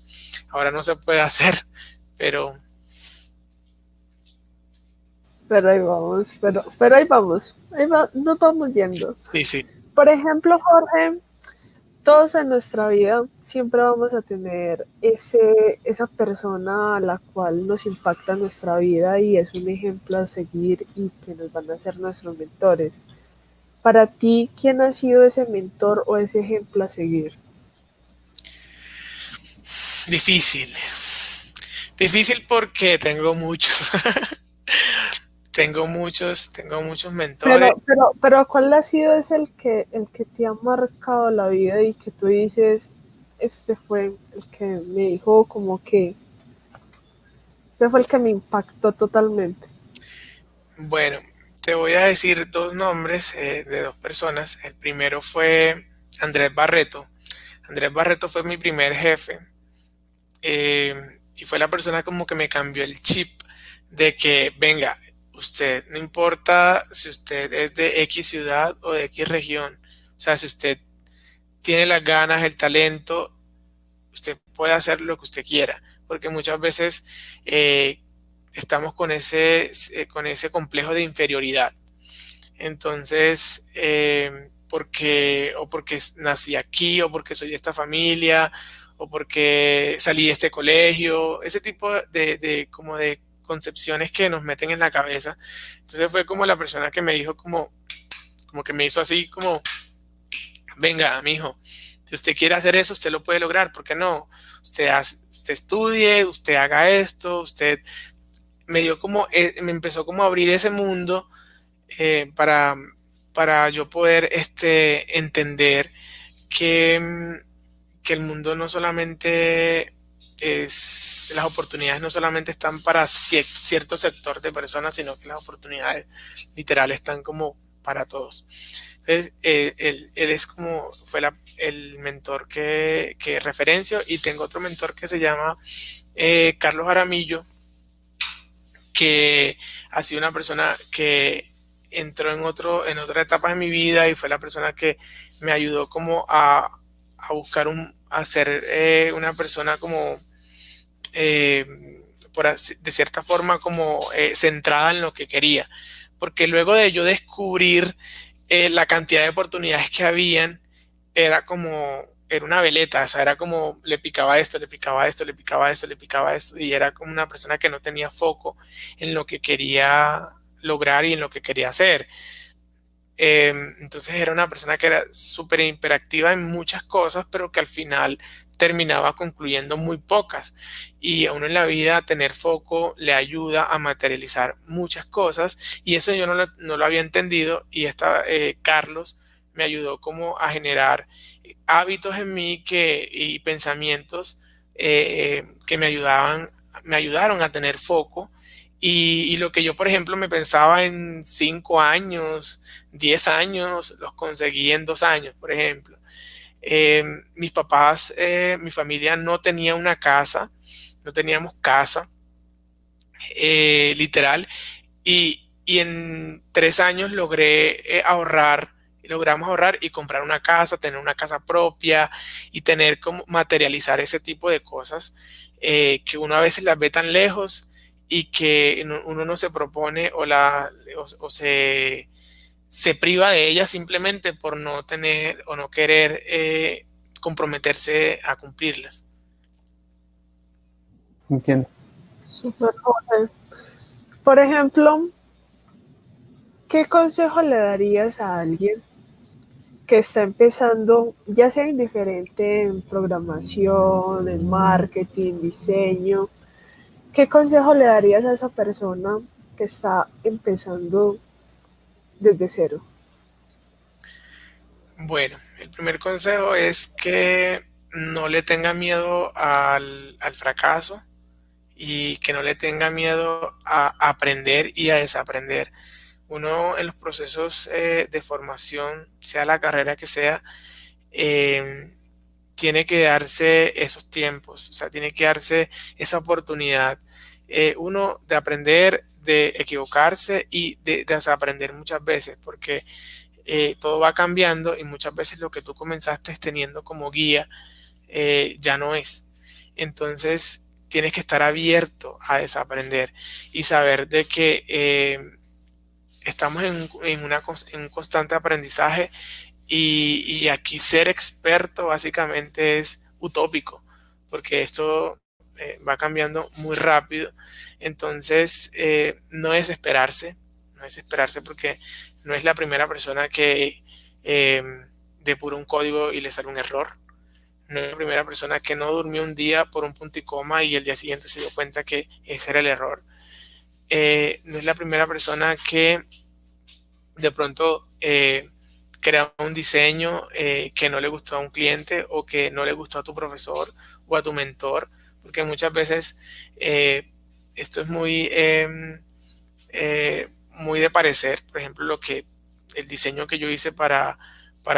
Speaker 3: Ahora no se puede hacer, pero
Speaker 2: Pero ahí vamos, pero ahí vamos, nos vamos yendo.
Speaker 3: sí, sí.
Speaker 2: Por ejemplo, Jorge, todos en nuestra vida siempre vamos a tener esa persona a la cual nos impacta nuestra vida y es un ejemplo a seguir y que nos van a ser nuestros mentores. Para ti, ¿quién ha sido ese mentor o ese ejemplo a seguir?
Speaker 3: Difícil. Difícil porque tengo muchos. Tengo muchos mentores.
Speaker 2: Pero ¿cuál ha sido ese el que te ha marcado la vida y que tú dices, este fue el que me dijo como que, este fue el que me impactó totalmente?
Speaker 3: Bueno, te voy a decir dos nombres de dos personas. El primero fue Andrés Barreto. Andrés Barreto fue mi primer jefe eh, y fue la persona como que me cambió el chip de que, venga, usted, no importa si usted es de X ciudad o de X región, o sea, si usted tiene las ganas, el talento, usted puede hacer lo que usted quiera, porque muchas veces estamos con ese complejo de inferioridad. Entonces, porque nací aquí, o porque soy de esta familia, o porque salí de este colegio, ese tipo como de concepciones que nos meten en la cabeza. Entonces fue como la persona que me dijo como que me hizo así como, venga, mijo, si usted quiere hacer eso, usted lo puede lograr, ¿por qué no? Usted estudie, usted haga esto, usted me dio como, me empezó como a abrir ese mundo para, yo poder entender que, que el mundo no solamente las oportunidades no solamente están para cierto sector de personas, sino que las oportunidades literales están como para todos. Entonces, él es como, fue el mentor que referencio, y tengo otro mentor que se llama Carlos Aramillo, que ha sido una persona que entró en otra etapa de mi vida y fue la persona que me ayudó como a buscar a ser una persona como de cierta forma como centrada en lo que quería, porque luego de yo descubrir la cantidad de oportunidades que habían, era una veleta, o sea, era como le picaba esto, le picaba esto, le picaba esto, le picaba esto, y era como una persona que no tenía foco en lo que quería lograr y en lo que quería hacer. Entonces era una persona que era súper hiperactiva en muchas cosas, pero que al final terminaba concluyendo muy pocas. Y a uno en la vida tener foco le ayuda a materializar muchas cosas, y eso yo no lo había entendido, y Carlos me ayudó como a generar hábitos en mí y pensamientos que me ayudaron a tener foco. Y lo que yo, por ejemplo, me pensaba en 5 años, 10 años, los conseguí en 2 años, por ejemplo. Mis papás, mi familia no tenía una casa, no teníamos casa, literal, y en 3 años logramos ahorrar y comprar una casa, tener una casa propia y tener como materializar ese tipo de cosas que uno a veces las ve tan lejos y que uno no se propone o se priva de ellas simplemente por no tener o no querer comprometerse a cumplirlas.
Speaker 1: Entiendo.
Speaker 2: Súper, Jorge. Por ejemplo, ¿qué consejo le darías a alguien que está empezando, ya sea indiferente en programación, en marketing, diseño? ¿Qué consejo le darías a esa persona que está empezando desde cero?
Speaker 3: Bueno, el primer consejo es que no le tenga miedo al fracaso, y que no le tenga miedo a aprender y a desaprender. Uno en los procesos de formación, sea la carrera que sea, eh, tiene que darse esos tiempos, o sea, tiene que darse esa oportunidad. Uno de aprender, de equivocarse y de desaprender muchas veces, porque todo va cambiando y muchas veces lo que tú comenzaste teniendo como guía ya no es. Entonces tienes que estar abierto a desaprender y saber de que estamos en un constante aprendizaje, y aquí ser experto básicamente es utópico, porque esto va cambiando muy rápido. Entonces no es esperarse, porque no es la primera persona que depura un código y le sale un error. No es la primera persona que no durmió un día por un punto y coma y el día siguiente se dio cuenta que ese era el error. No es la primera persona que de pronto crea un diseño que no le gustó a un cliente, o que no le gustó a tu profesor o a tu mentor, porque muchas veces esto es muy de parecer. Por ejemplo, el diseño que yo hice para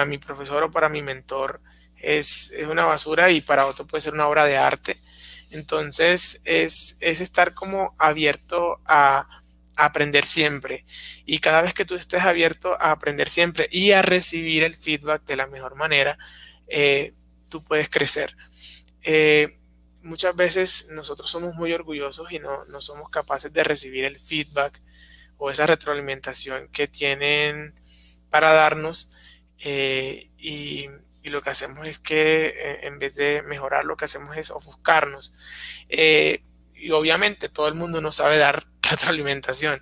Speaker 3: mi profesor o para mi mentor es una basura, y para otro puede ser una obra de arte. Entonces es estar como abierto a aprender siempre, y cada vez que tú estés abierto a aprender siempre y a recibir el feedback de la mejor manera, tú puedes crecer. Muchas veces nosotros somos muy orgullosos y no somos capaces de recibir el feedback o esa retroalimentación que tienen para darnos, y lo que hacemos es que en vez de mejorar, lo que hacemos es ofuscarnos. Y obviamente todo el mundo no sabe dar retroalimentación,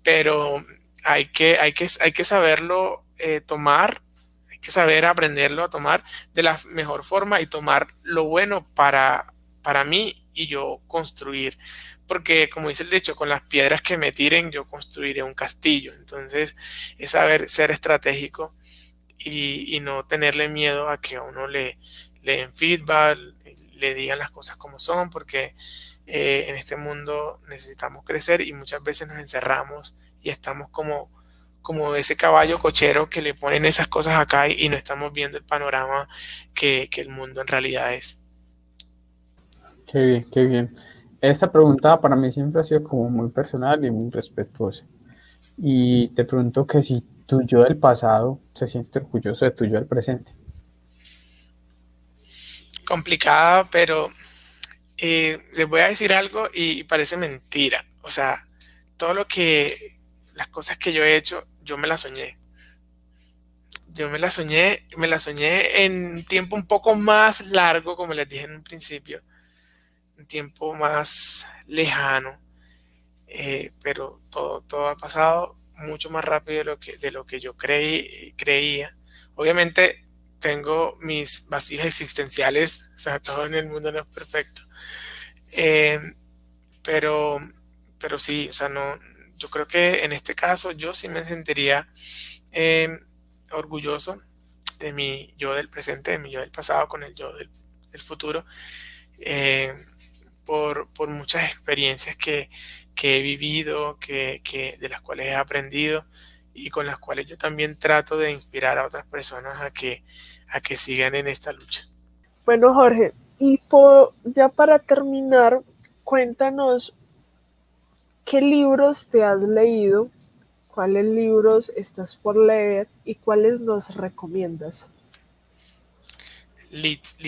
Speaker 3: pero hay que saberlo tomar, hay que saber aprenderlo a tomar de la mejor forma y tomar lo bueno para mí y yo construir. porque como dice el dicho, con las piedras que me tiren yo construiré un castillo. Entonces es saber ser estratégico y no tenerle miedo a que a uno le den feedback, le digan las cosas como son, porque en este mundo necesitamos crecer y muchas veces nos encerramos y estamos como ese caballo cochero que le ponen esas cosas acá y no estamos viendo el panorama que el mundo en realidad es.
Speaker 1: Qué bien, qué bien. Esta pregunta para mí siempre ha sido como muy personal y muy respetuosa. Y te pregunto que si tu yo del pasado se siente orgulloso de tu yo del presente.
Speaker 3: Complicada, pero les voy a decir algo y parece mentira. O sea, las cosas que yo he hecho, yo me las soñé. Yo me las soñé en un tiempo un poco más largo, como les dije en un principio, un tiempo más lejano, pero todo ha pasado mucho más rápido de lo que yo creía. Obviamente tengo mis vacíos existenciales, o sea, todo en el mundo no es perfecto. Eh, pero, pero sí, o sea, no, yo creo que en este caso yo sí me sentiría eh, orgulloso de mi yo del presente, de mi yo del pasado con el yo del futuro, eh, por muchas experiencias que he vivido, de las cuales he aprendido y con las cuales yo también trato de inspirar a otras personas a que sigan en esta lucha.
Speaker 2: Bueno, Jorge, y ya para terminar, cuéntanos qué libros te has leído, cuáles libros estás por leer y cuáles nos recomiendas.
Speaker 3: Listo.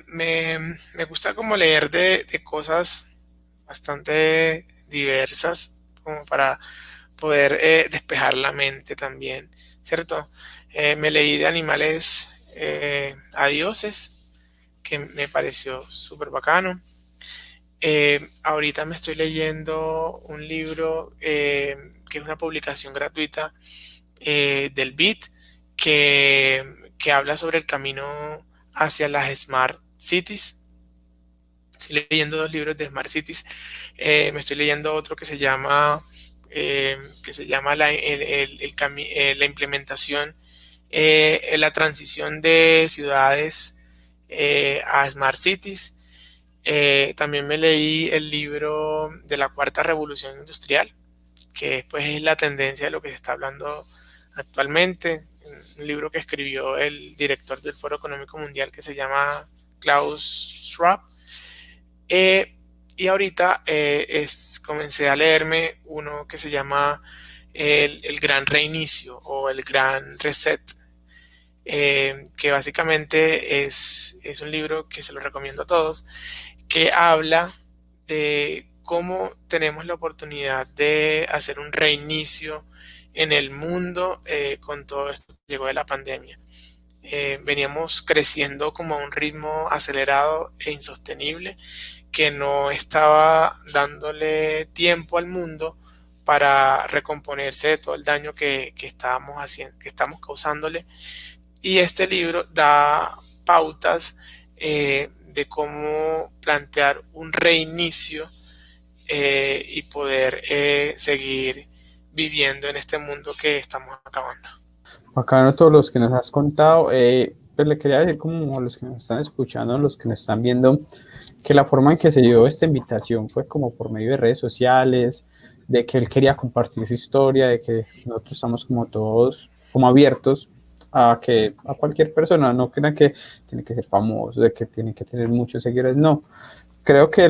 Speaker 3: Me gusta como leer de cosas bastante diversas, como para poder despejar la mente también, ¿cierto? Me leí de animales a dioses, que me pareció súper bacano. Ahorita me estoy leyendo un libro que es una publicación gratuita del BIT que habla sobre el camino hacia las Smart Cities. Estoy leyendo 2 libros de Smart Cities. Me estoy leyendo otro que se llama la implementación, la transición de ciudades a Smart Cities. También me leí el libro de la Cuarta Revolución Industrial, que pues es la tendencia de lo que se está hablando actualmente. Un libro que escribió el director del Foro Económico Mundial que se llama Klaus Schwab. Y ahorita comencé a leerme uno que se llama el Gran Reinicio o el Gran Reset, que básicamente es un libro que se lo recomiendo a todos, que habla de cómo tenemos la oportunidad de hacer un reinicio en el mundo con todo esto que llegó de la pandemia. Veníamos creciendo como a un ritmo acelerado e insostenible que no estaba dándole tiempo al mundo para recomponerse de todo el daño que estábamos haciendo, que estamos causándole. Y este libro da pautas de cómo plantear un reinicio y poder seguir viviendo en este mundo que estamos acabando.
Speaker 1: Bacano todos los que nos has contado. Pues le quería decir como a los que nos están escuchando, a los que nos están viendo, que la forma en que se dio esta invitación fue como por medio de redes sociales, de que él quería compartir su historia, de que nosotros estamos como todos como abiertos a que a cualquier persona, no crean que tiene que ser famoso, de que tiene que tener muchos seguidores, no. Creo que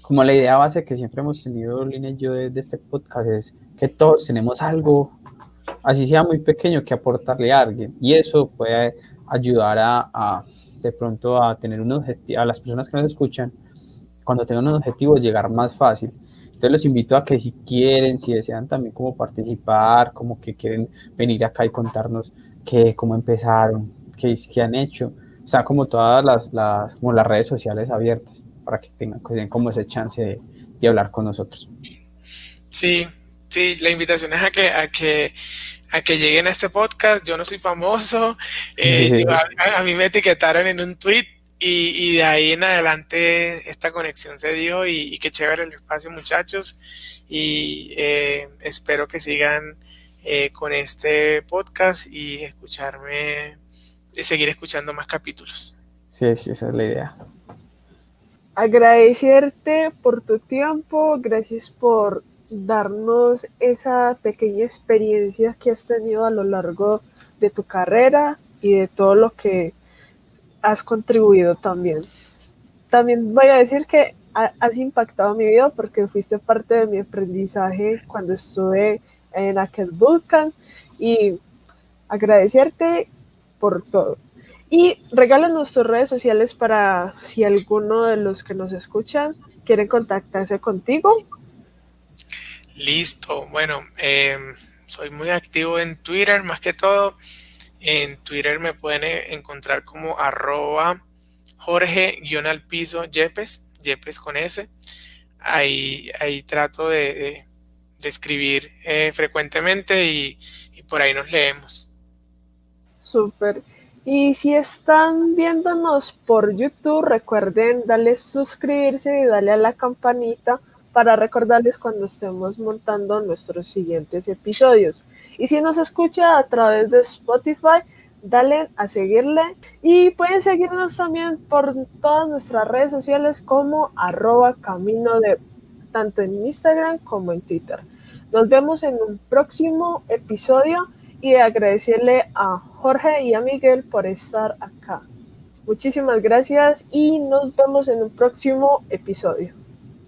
Speaker 1: como la idea base que siempre hemos tenido, Lina y yo, de este podcast es que todos tenemos algo, así sea muy pequeño, que aportarle a alguien, y eso puede ayudar de pronto a tener un objetivo, a las personas que nos escuchan, cuando tengan un objetivo, llegar más fácil. Entonces los invito a que si quieren, si desean también como participar, como que quieren venir acá y contarnos cómo empezaron, qué han hecho, o sea, como todas como las redes sociales abiertas, para que tengan como ese chance de hablar con nosotros.
Speaker 3: Sí, la invitación es a que lleguen a este podcast. Yo no soy famoso. A mí me etiquetaron en un tweet y de ahí en adelante esta conexión se dio y qué chévere el espacio, muchachos. Y espero que sigan con este podcast y seguir escuchando más capítulos.
Speaker 1: Sí, sí, esa es la idea.
Speaker 2: Agradecerte por tu tiempo, gracias por darnos esa pequeña experiencia que has tenido a lo largo de tu carrera y de todo lo que has contribuido también. También voy a decir que has impactado mi vida porque fuiste parte de mi aprendizaje cuando estuve en aquel bootcamp y agradecerte por todo. Y regálanos tus redes sociales para si alguno de los que nos escuchan quieren contactarse contigo.
Speaker 3: Listo, bueno, soy muy activo en Twitter, más que todo. En Twitter me pueden encontrar como @Jorge_Yepes, Yepes con S. Ahí trato de escribir frecuentemente y por ahí nos leemos.
Speaker 2: Súper. Y si están viéndonos por YouTube, recuerden darle suscribirse y darle a la campanita para recordarles cuando estemos montando nuestros siguientes episodios. Y si nos escucha a través de Spotify, dale a seguirle y pueden seguirnos también por todas nuestras redes sociales como @camino tanto en Instagram como en Twitter. Nos vemos en un próximo episodio y agradecerle a Jorge y a Miguel por estar acá. Muchísimas gracias y nos vemos en un próximo episodio.